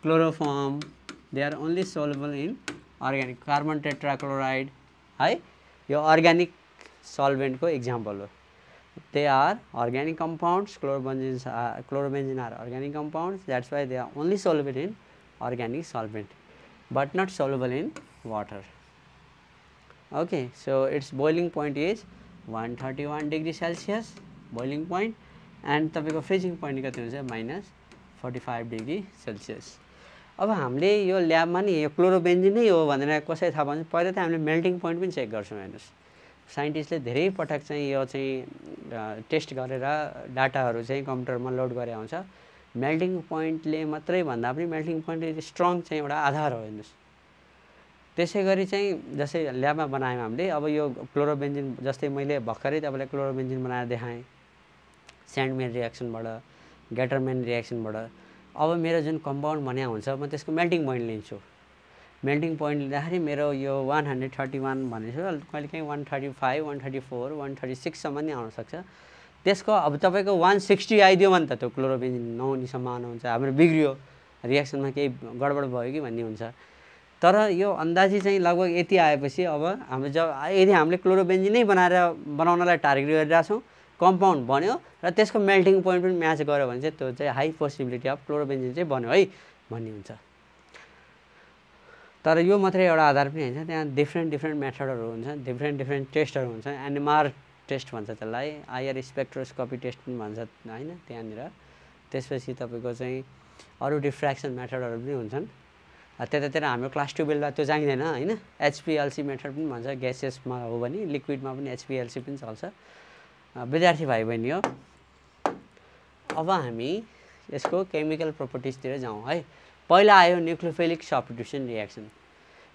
A: chloroform they are only soluble in organic carbon tetrachloride है यो अर्ग्यानिक सल्भेन्टको इक्जाम्पल हो they are organic compounds chlorobenzene are organic compounds that's why they are only soluble in organic solvent but not soluble in water okay so its boiling point is 131 degrees Celsius boiling point and तपाईको freezing point कति हुन्छ -45 degree Celsius अब हामीले यो ल्याबमा नि यो क्लोरोबेन्जिन नै हो भनेर कसरी थाहा पाउँछ पहिला त हामीले मेल्टिङ पोइन्ट पनि चेक गर्छौं हेर्नुस् साइन्टिस्टले धेरै पटक चाहिँ यो चाहिँ टेस्ट गरेर डाटाहरू चाहिँ कम्प्युटरमा लोड गरे आउँछ मेल्टिङ पोइन्टले मात्रै भन्दा पनि मेल्टिङ पोइन्ट स्ट्रङ चाहिँ एउटा आधार हो हेर्नुस् त्यसै गरी चाहिँ जस्तै ल्याबमा बनायौँ हामीले अब यो क्लोरोबेन्जिन जस्तै मैले भर्खरै तपाईँलाई क्लोरोबेन्जिन बनाएर देखाएँ स्यान्डमेन रियाक्सनबाट ग्याटरमेन रियाक्सनबाट। अब मेरो जुन कम्पाउन्ड बन्या हुन्छ म त्यसको मेल्टिङ पोइन्ट लिन्छु। मेल्टिङ पोइन्ट लिँदाखेरि मेरो यो 131 भनेको कहिलेकाहीँ 135 134 136 सम्म नि आउन सक्छ। त्यसको अब तपाईँको 160 आइदियो भने त त्यो क्लोरोबेन्जिन नहुने सम्भावना हुन्छ, हाम्रो बिग्रियो, रियाक्सनमा केही गडबड भयो कि भन्ने हुन्छ। तर यो अन्दाजी चाहिँ लगभग यति आएपछि अब हाम्रो जब यदि हामीले क्लोरोबेन्जिनै बनाउनलाई टार्गेट गरिरहेछौँ, कम्पाउन्ड बन्यो र त्यसको मेल्टिङ पोइन्ट पनि म्याच गर्यो भने चाहिँ त्यो चाहिँ हाई पोसिबिलिटी अफ क्लोरोबेन्जिन चाहिँ बन्यो है भन्ने हुन्छ। तर यो मात्रै एउटा आधार पनि होइन, त्यहाँ डिफ्रेन्ट मेथडहरू हुन्छ, डिफ्रेन्ट टेस्टहरू हुन्छ। एनएमआर टेस्ट भन्छ त्यसलाई, आइआर स्पेक्ट्रोस्कोपी टेस्ट पनि भन्छ होइन त्यहाँनिर। त्यसपछि तपाईँको चाहिँ अरू डिफ्र्याक्सन मेथडहरू पनि हुन्छन्। त्यतातिर हाम्रो क्लास 12 त्यो चाहिँदैन होइन। एचपिएलसी मेथड पनि भन्छ, ग्यासेसमा हो भने, लिक्विडमा पनि एचपिएलसी पनि चल्छ। विद्यार्थी भाइ बहिनी हो, अब हामी यसको केमिकल प्रोपर्टिजतिर जाउँ है। पहिला आयो न्युक्लियोफिलिक सब्स्टिट्युसन रियाक्सन।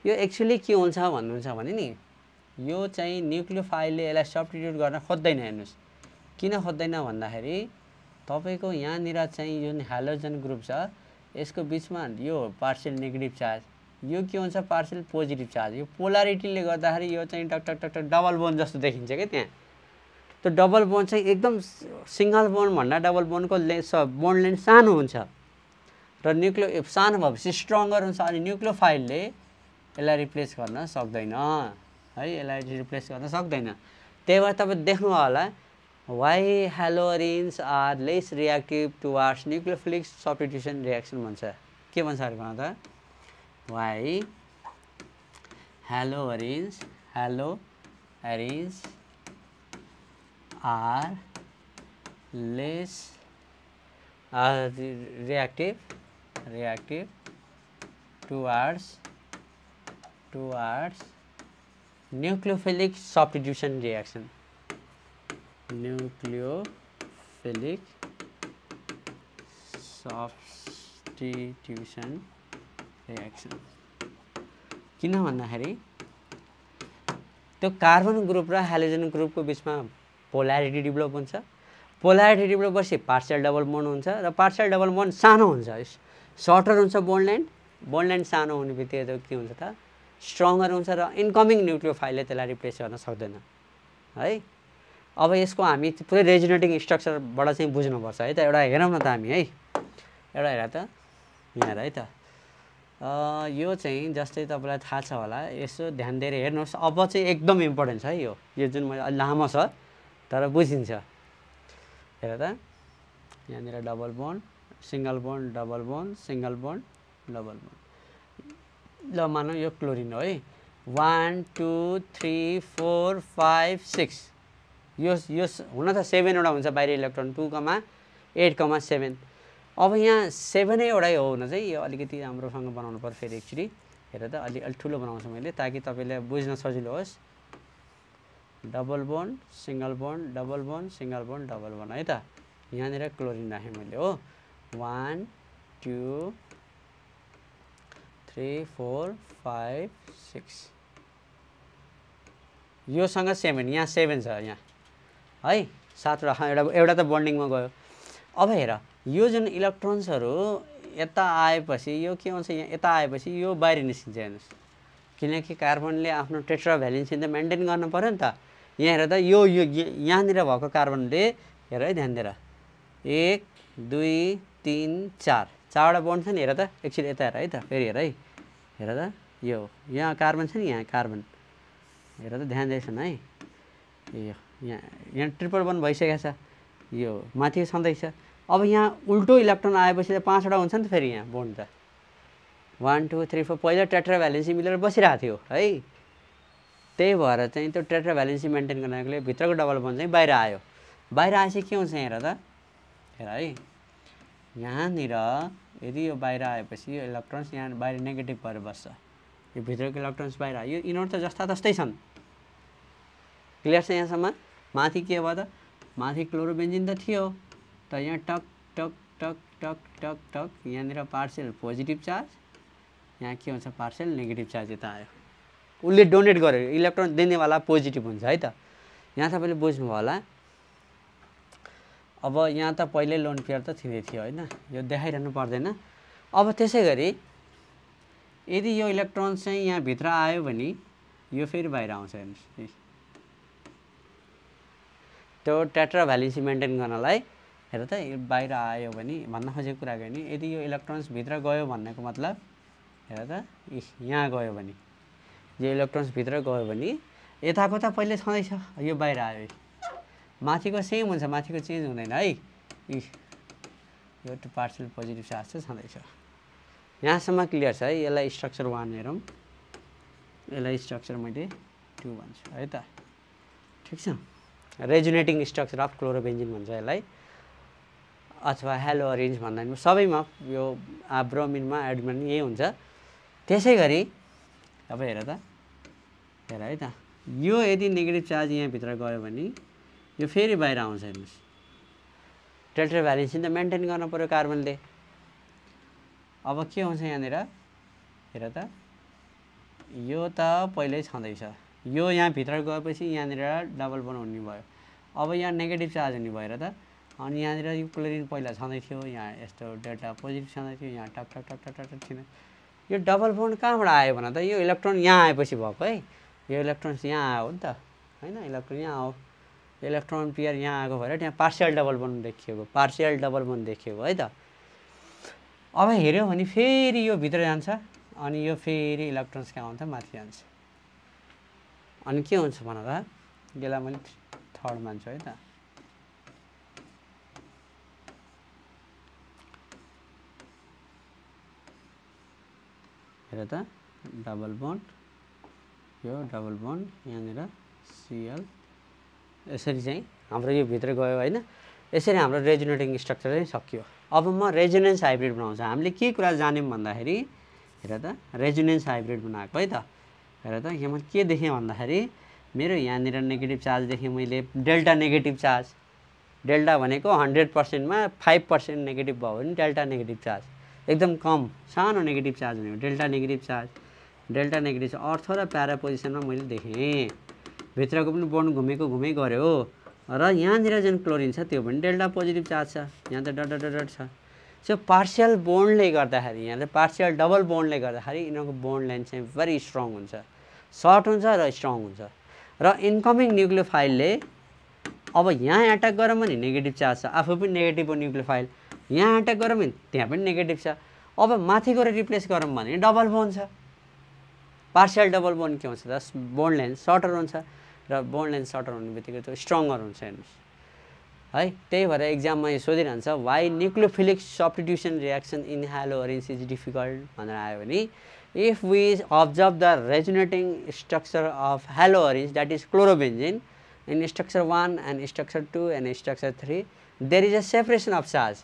A: यो एक्चुअली के हुन्छ भन्नुहुन्छ भने नि, यो चाहिँ न्युक्लियोफाइलले यसलाई सब्स्टिट्युट गर्न खोज्दैन। हेर्नुहोस् किन खोज्दैन भन्दाखेरि तपाईँको यहाँनिर चाहिँ जुन हाइड्रोजन ग्रुप छ यसको बिचमा यो पार्शियल नेगेटिभ चार्ज, यो के हुन्छ पार्शियल पोजिटिभ चार्ज। यो पोलारिटीले गर्दाखेरि यो चाहिँ टक टक टक टक डबल बोन जस्तो देखिन्छ क्या त्यहाँ। त्यो डबल बोन चाहिँ एकदम सिङ्गल बोन भन्दा डबल बोनको बोन्ड लेन्थ सानो हुन्छ र सानो भएपछि स्ट्रङ्गर हुन्छ। अनि न्युक्लियोफाइलले यसलाई रिप्लेस गर्न सक्दैन है, यसलाई रिप्लेस गर्न सक्दैन। त्यही भएर तपाईँ देख्नु होला why haloarenes are less reactive towards nucleophilic substitution reaction भन्छ। के भन्छ अरे भन त, why haloarenes are less reactive towards nucleophilic substitution reaction. Nucleophilic substitution reaction. किन भन्दाखेरि त्यो कार्बन ग्रुप र हाइड्रोजन ग्रुपको बिचमा पोलारिटी डेभलप हुन्छ। पोलारिटी डेभलप भएपछि पार्शियल डबल बोन्ड हुन्छ र पार्शियल डबल बोन्ड सानो हुन्छ, सर्टर हुन्छ बोन्ड लेन्थ सानो हुने बित्तिकै त्यो के हुन्छ त स्ट्रङ्गर हुन्छ र इन्कमिङ न्युक्लियोफाइलले त्यसलाई रिप्लेस गर्न सक्दैन है। अब यसको हामी पुरै रेजोनेटिङ स्ट्रक्चरबाट चाहिँ बुझ्नुपर्छ है त। एउटा हेरौँ न त हामी है, एउटा हेर त यहाँ है त। यो चाहिँ जस्तै तपाईँलाई थाहा छ होला, यसो ध्यान दिएर हेर्नुहोस्। अब चाहिँ एकदम इम्पोर्टेन्ट छ है यो जुन मैले लामो छ तर बुझिन्छ। हेर त यहाँनिर double bond, single bond, double bond, single bond, double bond. ल मानौँ यो क्लोरिन हो है, 1 2 3 4 5 6। यो हुन त 7वटा हुन्छ बाहिर इलेक्ट्रोन, 2,8,7। अब यहाँ 7वटै हो हुन चाहिँ, यो अलिकति राम्रोसँग बनाउनु पर्छ फेरि एक्चुअली। हेर त अलि ठुलो बनाउँछु मैले ताकि तपाईँलाई बुझ्न सजिलो होस्। Double bond, single bond, double bond, single bond, double bond है त। यहाँनिर क्लोरिन राखेँ मैले हो, 1 2 3 4 5 6। योसँग 7, यहाँ 7 छ यहाँ है, 7वटा एउटा त बन्डिङमा गयो। अब हेर यो जुन इलेक्ट्रोन्सहरू यता आएपछि यो के हुन्छ, यहाँ यता आएपछि यो बाहिर निस्किन्छ। हेर्नुहोस् किनकि कार्बनले आफ्नो टेट्रा भ्यालेन्सी त मेन्टेन गर्नु पऱ्यो नि त। यहाँ हेर त यो यहाँनिर भएको कार्बनले हेर है ध्यान दिएर 1 2 3 4 4वटा बोन्ड छ नि। हेर त एकछिन यता हेर है त, फेरि हेर है, हेर त यो यहाँ कार्बन छ नि, यहाँ कार्बन हेर त ध्यान दिएछन् है। यो यहाँ ट्रिपल बोन्ड भइसकेको छ, यो माथि छँदैछ। अब यहाँ उल्टो इलेक्ट्रोन आएपछि त 5वटा हुन्छ नि त फेरि यहाँ बोन्ड त। 1 2 3 4 पहिला टेट्रा भ्यालेन्सी मिलेर बसिरहेको थियो है। त्यही भएर चाहिँ त्यो टेट्रा भ्यालेन्सी मेन्टेन गर्नको लागि भित्रको डबल बोन्ड चाहिँ बाहिर आयो। बाहिर आएपछि के हुन्छ हेर त, हेर है यहाँनिर यदि यो बाहिर आएपछि यो इलेक्ट्रोन्स यहाँ बाहिर नेगेटिभ भएर बस्छ, यो भित्रको इलेक्ट्रोन्स बाहिर आयो। यो इनोड त जस्ता तस्तै छन्, क्लियर छ यहाँसम्म। माथि के भयो त, माथि क्लोरोबेन्जिन त थियो त, यहाँ टक टक टक टक टक टक यहाँनिर पार्शियल पोजिटिभ चार्ज, यहाँ के हुन्छ पार्शियल नेगेटिभ चार्ज यता आयो उसले डोनेट गर्यो इलेक्ट्रोन दिनेवाला पोजिटिभ हुन्छ है त। यहाँ तपाईँले बुझ्नुभयो होला। अब यहाँ त पहिल्यै लोन पेयर त थिँदै थियो होइन, यो देखाइरहनु पर्दैन। अब त्यसै गरी यदि यो इलेक्ट्रोन चाहिँ यहाँभित्र आयो भने यो फेरि बाहिर आउँछ हेर्नुहोस्। त्यो टेट्रा भ्यालेन्सी मेन्टेन गर्नलाई हेर त बाहिर आयो भने भन्न खोजेको कुरा गर्ने यदि यो इलेक्ट्रोन्स भित्र गयो भन्नेको मतलब हेर त यहाँ गयो भने यो इलेक्ट्रोन्स भित्र गयो भने यताको त पहिले छँदैछ, यो बाहिर आयो, माथिको सेम हुन्छ, माथिको चेन्ज हुँदैन है। यो पार्शियल पोजिटिभ चार्ज चाहिँ छँदैछ। यहाँसम्म क्लियर छ है। यसलाई स्ट्रक्चर 1 हेरौँ, यसलाई स्ट्रक्चर मैले 2 भन्छु है त, ठिक छ। रेजुनेटिङ स्ट्रक्चर अफ क्लोरोबेन्जिन भन्छ यसलाई, अथवा हेलो अरेन्ज भन्दा पनि सबैमा यो ब्रोमिनमा एडमिनमा यही हुन्छ। त्यसै गरी अब हेर त, हेर है त, यो यदि नेगेटिभ चार्ज यहाँभित्र गयो भने यो फेरि बाहिर आउँछ हेर्नुहोस्। टेट्रा भ्यालेन्सी त मेन्टेन गर्न पऱ्यो कार्बनले। अब के हुन्छ यहाँनिर हेर त, यो त पहिल्यै छँदैछ, यो यहाँभित्र गएपछि यहाँनिर डबल बोन्ड हुने भयो। अब यहाँ नेगेटिभ चार्ज हुने भएर त, अनि यहाँनिर यो क्लोरिन पहिला छँदै थियो, यहाँ यस्तो डेल्टा पोजिटिभ छँदै थियो, यहाँ टक टक टक टक टक थिएन। यो डबल बोन्ड कहाँबाट आयो भने त यो इलेक्ट्रोन यहाँ आएपछि भएको है। यो इलेक्ट्रोन्स यहाँ आयो नि त होइन, इलेक्ट्रोन यहाँ आयो, इलेक्ट्रोन पेयर यहाँ आएको भएर त्यहाँ पार्शियल डबल बोन्ड देखिएको, पार्शियल डबल बोन्ड देखिएको है त। अब हेऱ्यो भने फेरि यो भित्र जान्छ, अनि यो फेरि इलेक्ट्रोन्स कहाँ हुन्छ, माथि जान्छ। अनि के हुन्छ भन त, यसलाई मैले थर्ड मान्छु है त। हेर त डबल बोन्ड, यो डबल बोन्ड यहाँनिर Cl, यसरी चाहिँ हाम्रो यो भित्र गयो होइन। यसरी हाम्रो रेजुनेटिङ स्ट्रक्चर चाहिँ सकियो। अब म रेजोनेन्स हाइब्रिड बनाउँछु। हामीले के कुरा जान्यौँ भन्दाखेरि हेर त रेजोनेन्स हाइब्रिड बनाएको है त। हेर त यहाँ मैले के देखेँ भन्दाखेरि मेरो यहाँनिर नेगेटिभ चार्ज देखेँ मैले, डेल्टा नेगेटिभ चार्ज। डेल्टा भनेको 100%मा 5% नेगेटिभ भयो भने डेल्टा नेगेटिभ चार्ज, एकदम कम सानो नेगेटिभ चार्ज भनेको delta negative charge. Delta negative ortho र प्यारा पोजिसनमा मैले देखेँ, भित्रको पनि बोन्ड घुमेको गऱ्यो र यहाँनिर जुन क्लोरिन छ त्यो पनि डेल्टा पोजिटिभ चार्ज छ, यहाँ त डट डट डट छ। सो पार्शियल बोन्डले गर्दाखेरि, यहाँ चाहिँ पार्शियल डबल बोन्डले गर्दाखेरि यिनीहरूको बोन्ड लाइन चाहिँ भेरी स्ट्रङ हुन्छ, सर्ट हुन्छ र स्ट्रङ हुन्छ। र इन्कमिङ न्युक्लियोफाइलले अब यहाँ एट्याक गरौँ भने नेगेटिभ चार्ज छ, आफू पनि नेगेटिभ हो न्युक्लियोफाइल, यहाँ एट्याक गरौँ भने त्यहाँ पनि नेगेटिभ छ। अब माथि गएर रिप्लेस गरौँ भने डबल बोन्ड छ, पार्शियल डबल बोन्ड के हुन्छ त, बोन्ड लेन्थ सर्टर हुन्छ र बोन्ड लेन्थ सर्टर हुने बित्तिकै त्यो स्ट्रङ्गर हुन्छ हेर्नुहोस् है। त्यही भएर एक्जाममा यो सोधिरहन्छ why nucleophilic substitution reaction in halo arene is difficult भनेर आयो भने, if we observe the resonating structure of halo arene that is chlorobenzene in structure 1 and structure 2 and structure 3 there is a separation of charge,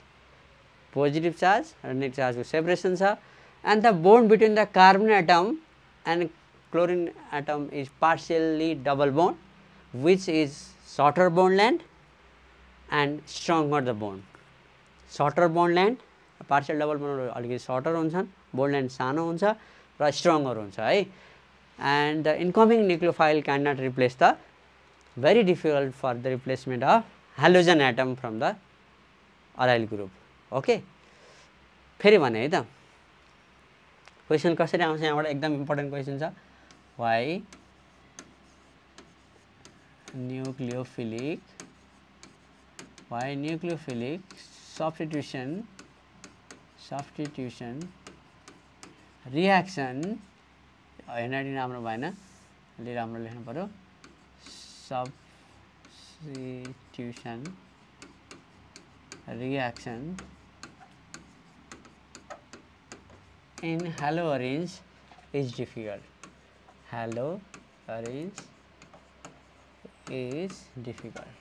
A: positive charge र negative चार्जको सेपरेसन छ। And the bond between the carbon atom and chlorine atom is partially double bond, which is shorter bond length and stronger the bond. Shorter bond length, partial double bond अलिकति shorter हुन्छन्, bond length सानो हुन्छ र stronger हुन्छ है। And the incoming nucleophile cannot replace the, very difficult for the replacement of halogen atom from the aryl group. Okay, फेरि भने है त क्वेसन कसरी आउँछ यहाँबाट, एकदम इम्पोर्टेन्ट क्वेसन छ। Why nucleophilic substitution reaction, handwriting राम्रो भएन, अलि राम्रो लेख्नु पर्यो, substitution reaction in halo orange is difficult. Halo orange is difficult.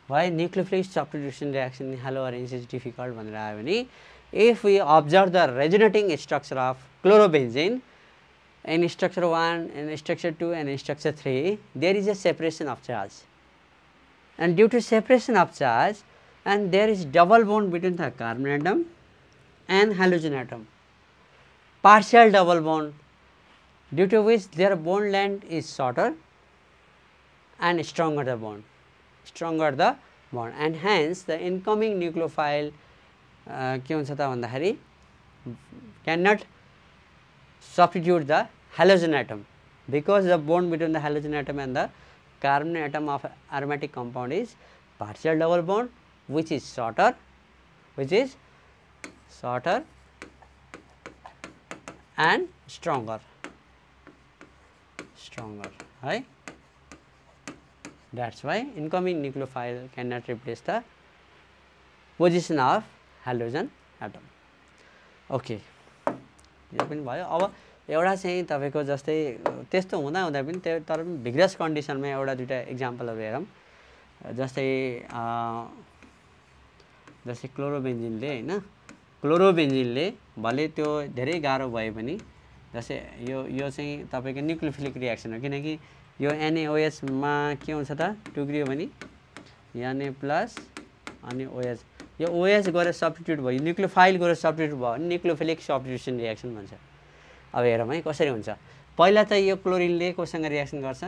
A: Why nucleophilic substitution reaction in halo orange is difficult भनेर आयो भने, if we observe the resonating structure of chlorobenzene in structure 1 and structure 2 and structure 3, there is a separation of charge, and due to separation of charge and there is double bond between the carbon atom and halogen atom. partial double bond, due to which their bond length is shorter and stronger the bond, and hence the incoming nucleophile के हुन्छ त भन्दाखेरि cannot substitute the halogen atom, because the bond between the halogen atom and the carbon atom of aromatic compound is partial double bond, which is shorter and stronger, right? That's why incoming nucleophile cannot replace the position of halogen atom. Okay, यो पनि भयो. अब एउटा चाहिँ तपाईको जस्तै त्यस्तो हुँदा हुँदा पनि तर पनि भिग्रस कन्डिसनमा एउटा दुईटा एक्जाम्पलहरु हेरौं. जस्तै क्लोरोबेन्जिनले हैन, क्लोरोबेन्जिनले भले त्यो धेरै गाह्रो भए पनि जस्तै यो चाहिँ तपाईको न्यूक्लियोफिलिक रिएक्सन हो, किनकि यो NaOH मा के हुन्छ त टुक्रियो भने Na+ अनि OH, यो OH गरे सब्स्टिट्युट भयो, न्यूक्लियोफाइल गरे सब्स्टिट्युट भयो भने न्यूक्लियोफिलिक सब्स्टिट्युसन रिएक्सन भन्छ. अब हेरौँ है कसरी हुन्छ. पहिला त यो क्लोरिनले कोसँग रिएक्सन गर्छ,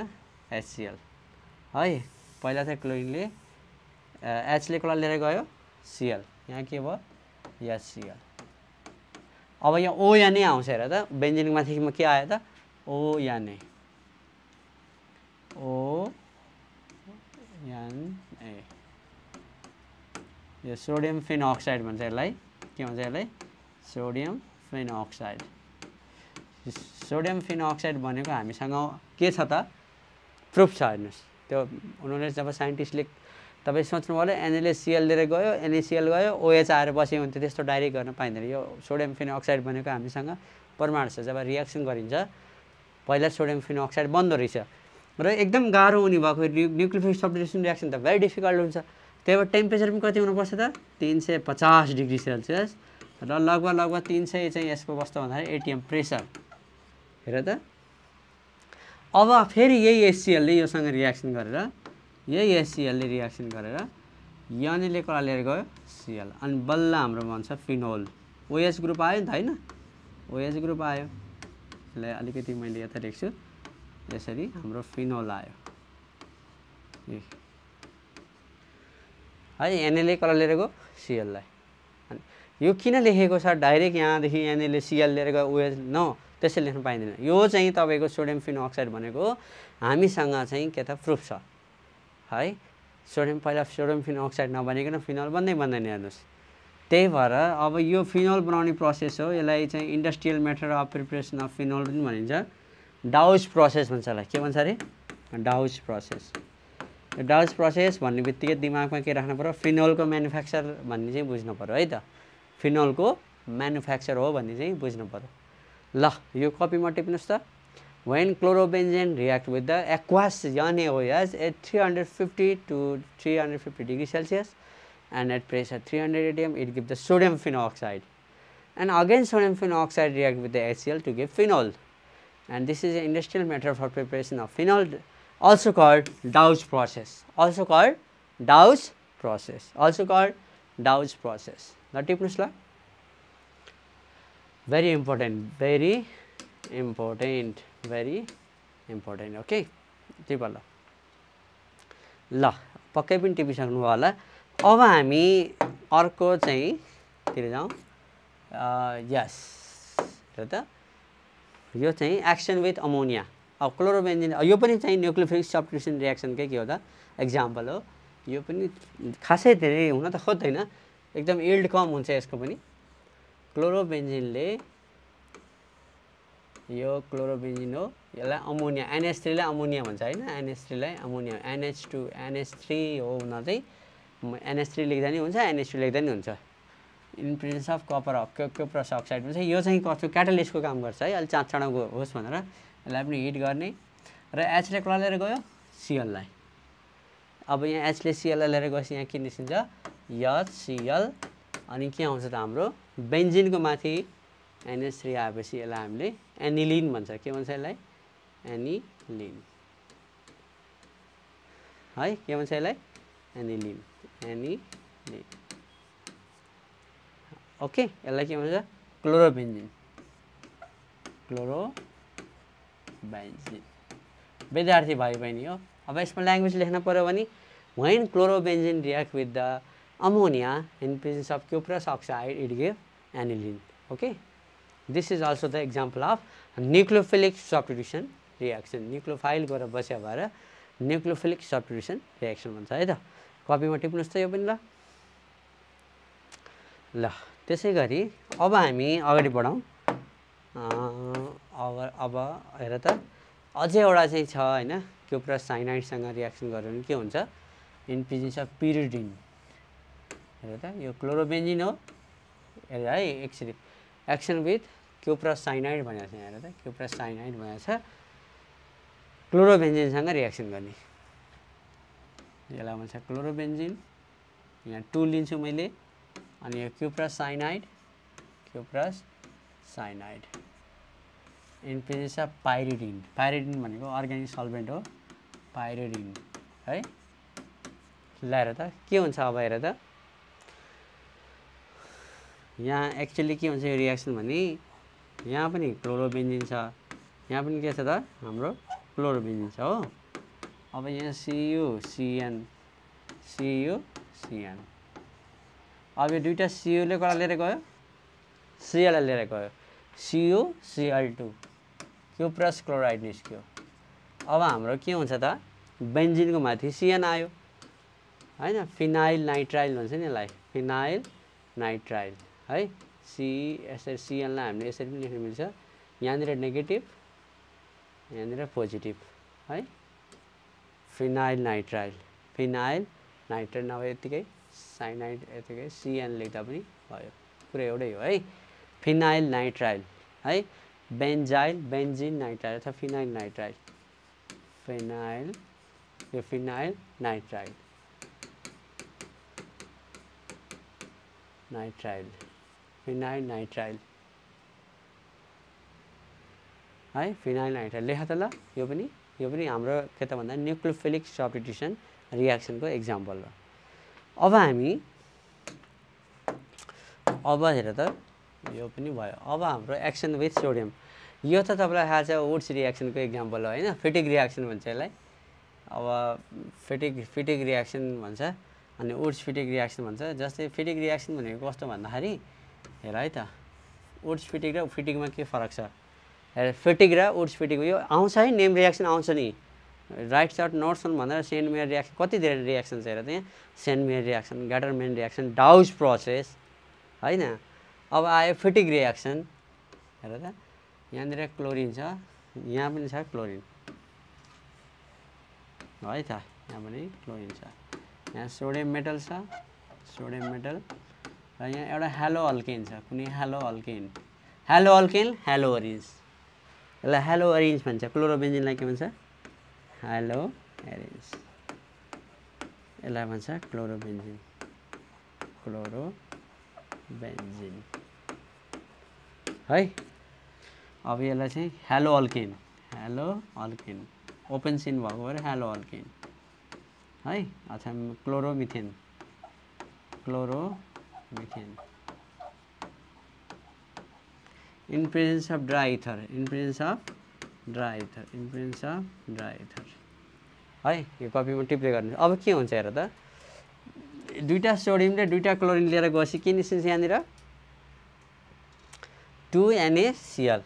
A: HCl है. पहिला त क्लोरिनले H ले कसलाई लिएर गयो, Cl, यहाँ के भयो, HCl. अब यहाँ ONA आउँछ हेर त, बेन्जिनको माथिमा के आयो त, ONA, यो सोडियम फेनोक्साइड भन्छ यसलाई. के भन्छ यसलाई, सोडियम फेनोक्साइड. सोडियम फेनोक्साइड भनेको हामीसँग के छ त, प्रुफ छ हेर्नुस्. त्यो उनीहरुले जब साइन्टिस्टले तपाई सोच्नु भयो NaCl लिएर गयो, NaCl गयो, OH आएर बस्यो भने त्यस्तो डाइरेक्ट गर्न पाइदैन. यो सोडियम फेनोक्साइड भनेको हामीसँग परमाणु छ. जब रिएक्सन गरिन्छ पहिला सोडियम फेनोक्साइड बन्द रहेछ र एकदम गाह्रो हुने भएको न्यूक्लियोफिलिक सब्स्टिट्युसन रिएक्सन त भेरी डिफिकल्ट हुन्छ. त्यही भएर टेम्परेचर पनि कति हुनुपर्छ त, 350 डिग्री सेल्सियस र लगभग 300 चाहिँ यसको कस्तो भन्दाखेरि एटीएम प्रेसर. हेर त. अब फेरि यही HCl ले योसँग रिएक्सन गरेर, यही HCl ले रिएक्सन गरेर Na ले कसलाई लिएर गयो, Cl, अनि बल्ल हाम्रो भन्छ फिनोल. OH ग्रुप आयो नि त हैन, OH ग्रुप आयो. यसलाई अलिकति मैले यता लेख्छु, यसरी हाम्रो फिनोल आयो है. Na ले कसलाई लिएर गयो, Cl लाई. अनि यो किन लेखेको छ डाइरेक्ट यहाँदेखि Na ले Cl लिएर गयो OH, नो त्यसै लेख्न पाइँदैन. यो चाहिँ तपाईको सोडियम फेनोक्साइड भनेको हामीसँग चाहिँ के त प्रुफ छ है. सोडियम पहिला सोडियम फेनोक्साइड नबनिकन फिनोल बन्दैन हेर्नुस्. त्यही भएर अब यो फिनोल बनाउने प्रोसेस हो. यसलाई चाहिँ industrial method of preparation of phenol पनि भनिन्छ. डाउज प्रोसेस भन्छ यसलाई. के भन्छ अरे, डाउज प्रोसेस. यो डाउज प्रोसेस भन्ने बित्तिकै दिमागमा के राख्नु पर्यो, फिनोलको म्यानुफ्याक्चर भन्ने चाहिँ बुझ्नु पर्यो है त. फिनोलको म्यानुफ्याक्चर हो भन्ने चाहिँ बुझ्नु पर्यो. ल यो कपीमा टिप्नुस् त. When chlorobenzene react with the aqueous NaOH at 350 to 350 degrees Celsius and at pressure 300 atm, it gives the sodium phenoxide, and again sodium phenoxide react with the HCl to give phenol, and this is an industrial method for preparation of phenol, also called Dawes process. Also called Dawes process. Now टिप्नुस् ल. Very important. Okay, tip ल. ल पक्कै पनि टिपिसक्नु भयो होला. अब हामी अर्को चाहिँ तिर जाउँ. यस र त यो चाहिँ एक्सन विथ अमोनिया. अब क्लोरोबेन्जिन यो पनि चाहिँ न्यूक्लियोफिलिक सब्स्टिट्युसन रिएक्सनकै के हो त एक्जाम्पल हो. यो पनि खासै धेरै हुन त खोज्दैन, एकदम यील्ड कम हुन्छ यसको पनि. क्लोरोबेन्जिनले यो क्लोरोबेन्जिन हो, यसलाई अमोनिया NH3 लाई अमोनिया भन्छ हैन. NH3 लाई अमोनिया, NH2 NH3 हो हुन चाहिँ NH3 लेख्दा नि हुन्छ, NH2 लेख्दा नि हुन्छ. इन प्रेजेन्स अफ कपरस अक्साइड भन्छ. यो चाहिँ कस्तो क्याटालिस्टको काम गर्छ है, अलि चाँडो होस् भनेर यसलाई पनि हिट गर्ने. र H ले कसलाई लिएर गयो, Cl लाई. अब यहाँ H ले Cl लाई लिएर गएपछि यहाँ के निस्किन्छ, HCl, अनि के आउँछ त हाम्रो बेन्जिनको माथि NH3 आएपछि यसलाई हामीले एनिलिन भन्छ. के भन्छ यसलाई, एनिलिन है. के भन्छ यसलाई, एनिलिन. ओके, यसलाई के भन्छ, क्लोरोबेन्जिन. क्लोरोबेन्जिन। विद्यार्थी भाइ बहिनी हो, अब यसमा ल्याङ्ग्वेज लेख्न पर्यो भने when chlorobenzene react with the ammonia in presence of cuprous oxide it give aniline. Okay, this is also the example of nucleophilic substitution reaction. न्युक्लियोफाइल गरेर बस्या भएर न्युक्लियोफिलिक सब्स्टिट्युसन रिएक्सन भन्छ है त। कपीमा टिप्नुहोस् त यो पनि ल। ल त्यसै गरी अब हामी अगाडि बढौँ। अब हेर त अझै एउटा चाहिँ छ हैन, क्युप्रस साइनाइडसँग रिएक्सन गर्यो भने के हुन्छ, इन प्रेजेन्स अफ पिरिडिन। हेर त यो क्लोरोबेन्जिन हो, हेर है actually action with cuprous cyanide भनेको छ। हेर त क्युप्रस साइनाइड भनेको छ क्लोरोबेन्जिनसँग रिएक्सन गर्ने, यसलाई भन्छ क्लोरोबेन्जिन। यहाँ 2 लिन्छु मैले, अनि यो cuprous cyanide in presence of pyridine. Pyridine भनेको अर्ग्यानिक सल्भेन्ट हो, पाइरिडिन है। ल हेर त के हुन्छ अब हेर त, यहाँ एक्चुअली के हुन्छ यो रिएक्सन भने यहाँ पनि क्लोरोबेन्जिन छ, यहाँ पनि के छ त हाम्रो क्लोरोबेन्जिन छ हो। अब यहाँ CuCN, अब यो दुईटा Cu ले कसलाई लिएर गयो, Cl लाई लिएर गयो, CuCl2 क्युप्रस क्लोराइड निस्क्यो। अब हाम्रो के हुन्छ त, बेन्जिनको माथि CN आयो हैन, फिनाइल नाइट्राइल भन्छ नि यसलाई, फिनाइल नाइट्राइल है। यसरी CN लाई हामीले यसरी पनि लेख्न मिल्छ, यहाँनिर नेगेटिभ यहाँनिर पोजिटिभ है। फिनाइल नाइट्राइल नभए यतिकै साइनाइड यतिकै CN लेख्दा पनि भयो, पुरै एउटै हो है। फिनाइल नाइट्राइल है, बेन्जिन नाइट्राइल अथवा phenyl nitrile, phenyl nitrile phenyl nitrile है, फिनाइल नाइट्राइल लेख त ल। यो पनि हाम्रो के त भन्दा न्युक्लियोफिलिक सब्स्टिट्युसन रिएक्सनको एक्जाम्पल हो। अब हामी हेर त यो पनि भयो। अब हाम्रो एक्सन विथ सोडियम, यो त तपाईँलाई थाहा छ वुड्स रिएक्सनको एक्जाम्पल हो हैन, फिटिक रिएक्सन भन्छ यसलाई। अब फिटिक रिएक्सन भन्छ, अनि वुड्स फिटिक रिएक्सन भन्छ। जस्तै फिटिक रिएक्सन भनेको कस्तो भन्दाखेरि हेर है त, वुड्स फिटिक र फिटिकमा के फरक छ, हेर फिटिक र वुड्स फिटिक यो आउँछ है, नेम रिएक्सन आउँछ नि, राइट सर्ट नोट्सन भनेर सेन्ट मेयर रिएक्सन, कति धेरै रिएक्सन छ हेर त यहाँ, Sandmeyer reaction, Gattermann reaction, Dow's process हैन। अब आयो फिटिक रिएक्सन, हेर त यहाँनिर क्लोरिन छ, यहाँ पनि छ क्लोरिन है त, यहाँ पनि क्लोरिन छ, यहाँ सोडियम मेटल छ, सोडियम मेटल, र यहाँ एउटा हेलो अल्केन छ, कुनै हेलो अल्केन, हेलो ओरेन्ज, यसलाई हेलो ओरेन्ज भन्छ। क्लोरोबेन्जिनलाई के भन्छ, हेलो ओरेन्ज, यसलाई भन्छ क्लोरोबेन्जिन है। अब यसलाई चाहिँ हेलो अल्केन ओपन सिन भएको भएर हेलो अल्केन है, अथवा chloromethane in presence of dry ether है। यो कपीमा टिप्दै गर्नु। अब के हुन्छ हेर त, दुईटा सोडियमले दुईटा क्लोरिन लिएर गएपछि के निस्किन्छ यहाँनिर, 2NaCl,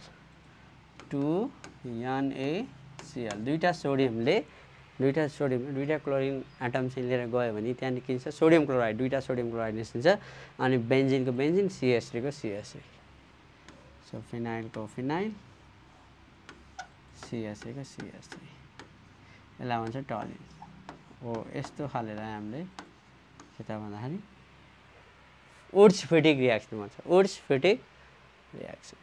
A: दुईटा सोडियमले दुईटा क्लोरिन एटम चाहिँ लिएर गयो भने त्यहाँ निस्किन्छ सोडियम क्लोराइड, दुईटा सोडियम क्लोराइड निस्किन्छ, अनि बेन्जिनको बेन्जिन, CH3 को CH3, सो फिनाइलको फिनाइल, CH3 को CH3, यसलाई भन्छ टलिन हो। यस्तो खालेलाई हामीले के त भन्दाखेरि वुड्स फिटिक रिएक्सन भन्छ, वुड्स फिटिक रिएक्सन।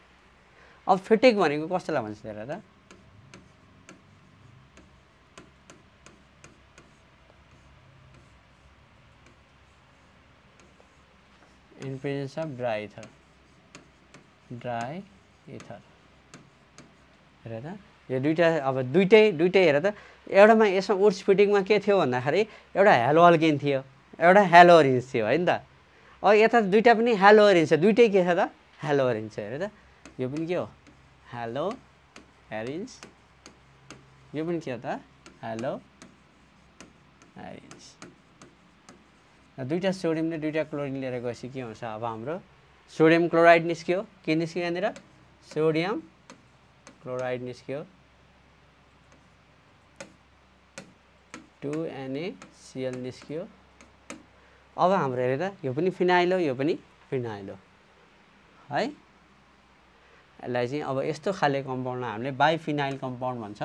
A: अब फिटिक भनेको कस्तोलाई भन्छ हेर त, in presence of dry ether हेर त यो दुईटा, अब दुईटै हेर त, एउटामा यसमा वुड्स फिटिकमा के थियो भन्दाखेरि एउटा हेलो अल्केन थियो, एउटा हेलो ओरेन्ज थियो है नि त। अब यता दुईटा पनि हेलो ओरेन्ज छ, दुईटै के छ त हेलो ओरेन्ज छ, हेर त यो पनि के हो हेलो एरिन्स, यो पनि के हो त हेलो एरिन्स। दुईटा सोडियम र दुईटा क्लोरिन लिएर गएपछि के हुन्छ अब हाम्रो सोडियम क्लोराइड निस्क्यो। के निस्क्यो यहाँनिर सोडियम क्लोराइड निस्क्यो 2NaCl निस्क्यो। अब हाम्रो हेरेर यो पनि फिनाइल हो यो पनि फिनाइल हो है। यसलाई चाहिँ अब यस्तो खाले कम्पाउन्डमा हामीले बाइफिनाइल कम्पाउन्ड भन्छ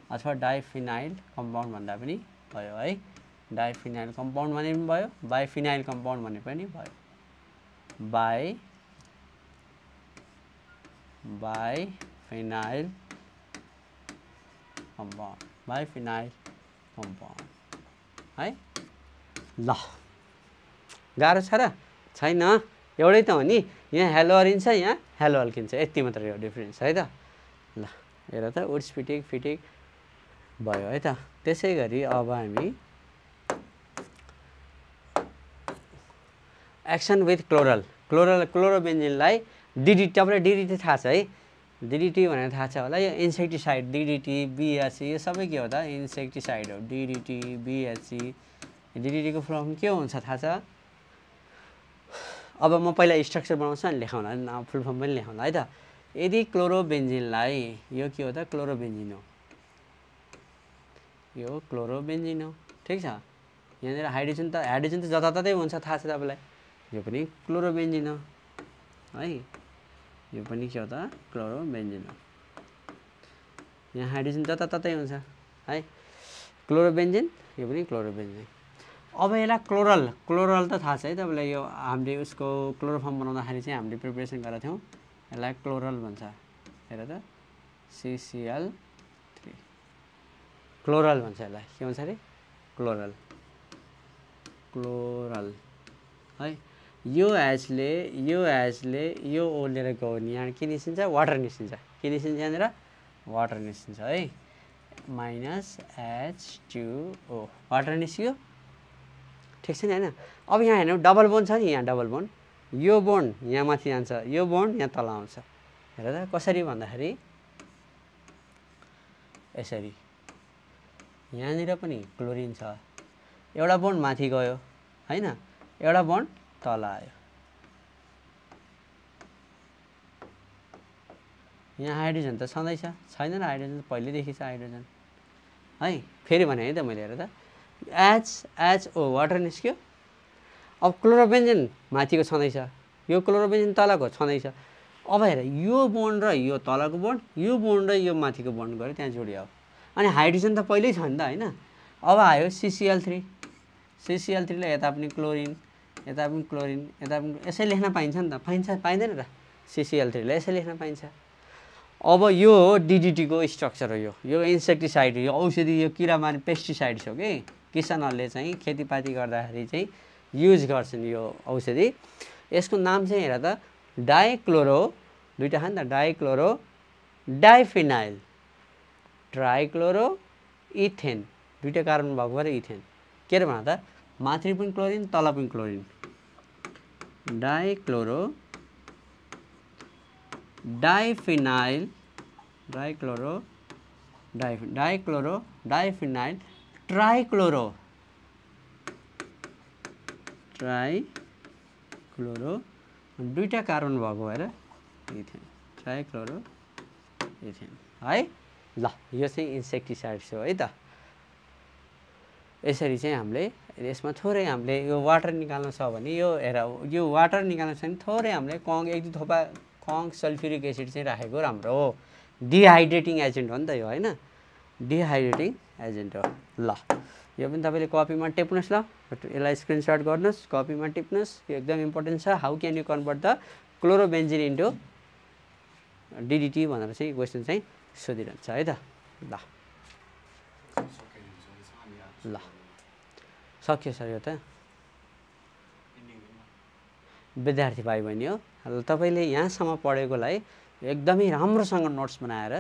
A: अथवा डाइफिनाइल कम्पाउन्ड भन्दा पनि भयो है। डाइफिनाइल कम्पाउन्ड भने पनि भयो, बाइफिनाइल कम्पाउन्ड भने पनि भयो। बाइफिनाइल कम्पाउन्ड है। ल गाह्रो छ र छैन, एउटै त हो नि। यहाँ हेलो अरिन छ, यहाँ हेलो अल्किन छ, यति मात्र यो डिफ्रेन्स है त। ल हेर त उड्स फिटिक भयो है त। त्यसै गरी अब हामी एक्सन विथ क्लोरोबेन्जिनलाई डिडिटी, तपाईँलाई डिडिटी थाहा छ है। डिडिटी भनेर थाहा छ होला, यो इन्सेक्टिसाइड डिडिटी बिएचसी यो सबै के हो त इन्सेक्टिसाइड हो। डिडिटी बिएचसी, डिडिटीको फुल फर्म के हुन्छ थाहा छ? अब म पहिला स्ट्रक्चर बनाउँछु अनि लेखाउँला, फुल फर्म पनि लेखाउँला है त। यदि क्लोरोबेन्जिनलाई, यो के हो त क्लोरोबेन्जिन हो, यो क्लोरोबेन्जिन हो ठिक छ। यहाँनिर हाइड्रोजन त जताततै हुन्छ थाहा छ तपाईँलाई, यो पनि क्लोरोबेन्जिन हो है। यो पनि के हो त क्लोरोबेन्जिन हो। यहाँ हाइड्रोजन जताततै हुन्छ है, क्लोरोबेन्जिन, यो पनि क्लोरोबेन्जिन। अब यसलाई क्लोरल त थाहा छ है तपाईँलाई। यो हामीले उसको क्लोरोफर्म बनाउँदाखेरि चाहिँ हामीले प्रिपरेसन गरेका थियौँ, यसलाई क्लोरल भन्छ। हेर त CCl3 क्लोरल भन्छ यसलाई। के भन्छ अरे क्लोरल है। यो एचले यो ओ लिएर गयो भने यहाँ के निस्किन्छ वाटर निस्किन्छ। के निस्किन्छ यहाँनिर वाटर निस्किन्छ है। -H2O वाटर निस्क्यो ठिक छ नि होइन। अब यहाँ हेर्नु डबल बोन्ड छ नि, यहाँ डबल बोन्ड, यो बोन्ड यहाँ माथि जान्छ, यो बोन्ड यहाँ तल आउँछ। हेर त कसरी भन्दाखेरि यसरी, यहाँनिर पनि क्लोरिन छ, एउटा बोन्ड माथि गयो होइन, एउटा बोन्ड तल आयो। यहाँ हाइड्रोजन त छँदैछ, छैन र हाइड्रोजन त पहिल्यैदेखि छ हाइड्रोजन है। फेरि भने है त मैले, हेर त HO वाटर निस्क्यो। अब क्लोरोबेन्जिन माथिको छँदैछ, यो क्लोरोबेन्जिन तलको छँदैछ। अब हेर यो बोन्ड र यो तलको बोन्ड, यो बोन्ड र यो माथिको बोन्ड गऱ्यो त्यहाँ जोडियो। अनि हाइड्रोजन त पहिल्यै छ नि त होइन। अब आयो CCl3, CCl3लाई यता पनि क्लोरिन, यता पनि क्लोरिन, यता पनि, यसै लेख्न पाइन्छ नि त, पाइँदैन र? CCl3लाई यसै लेख्न पाइन्छ। अब यो हो डिडिटीको स्ट्रक्चर हो। यो इन्सेक्टिसाइड हो, यो औषधि, यो किरा मार्ने पेस्टिसाइड्स हो कि किसानहरूले चाहिँ खेतीपाती गर्दाखेरि चाहिँ युज गर्छन् यो औषधि। यसको नाम चाहिँ हेर त डाइक्लोरो, दुईटा छ नि त डाइक्लोरो डाइफिनाइल ट्राइक्लोरो इथेन, दुईटा कार्बन भएको भएर इथेन। के अरे भन त माथि पनि क्लोरिन तल पनि chlorine, dichloro diphenyl, dichloro diphenyl trichloro दुईटा कार्बन भएको भएर इथेन, ट्राइक्लोरो इथेन है। ल यो चाहिँ इन्सेक्टिसाइड्स हो है त। यसरी चाहिँ हामीले यसमा थोरै हामीले यो वाटर निकाल्नु छ भने, यो हेर यो वाटर निकाल्नु छ भने थोरै हामीले एक दुई थोपा सल्फ्युरिक एसिड चाहिँ राखेको राम्रो हो। डिहाइड्रेटिङ एजेन्ट हो नि त यो होइन, डिहाइड्रेटिङ एजेन्ट हो। ल यो पनि तपाईँले कपीमा टिप्नुहोस्, ल यसलाई स्क्रिनसट गर्नुहोस्, कपीमा टिप्नुहोस्, यो एकदम इम्पोर्टेन्ट छ। How can you convert the chlorobenzene into DDT भनेर चाहिँ क्वेसन चाहिँ सोधिरहन्छ है त। ल सक्यो सर, यो त विद्यार्थी भाइ बहिनी हो, तपाईँले यहाँसम्म पढेकोलाई एकदमै राम्रोसँग नोट्स बनाएर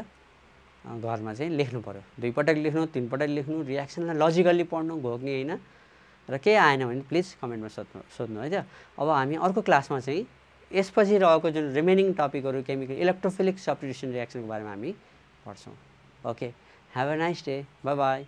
A: घरमा चाहिँ लेख्नु पऱ्यो। 2 पटक लेख्नु, 3 पटक लेख्नु, रियाक्सनलाई लजिकल्ली पढ्नु, घोक्ने होइन। र केही आएन भने प्लिज कमेन्टमा सोध्नु है त। अब हामी अर्को क्लासमा चाहिँ यसपछि रहेको जुन रिमेनिङ टपिकहरू केमिकल इलेक्ट्रोफिलिक सब्स्टिट्युसन रिएक्सनको बारेमा हामी पढ्छौँ। Okay, have a nice day, by by.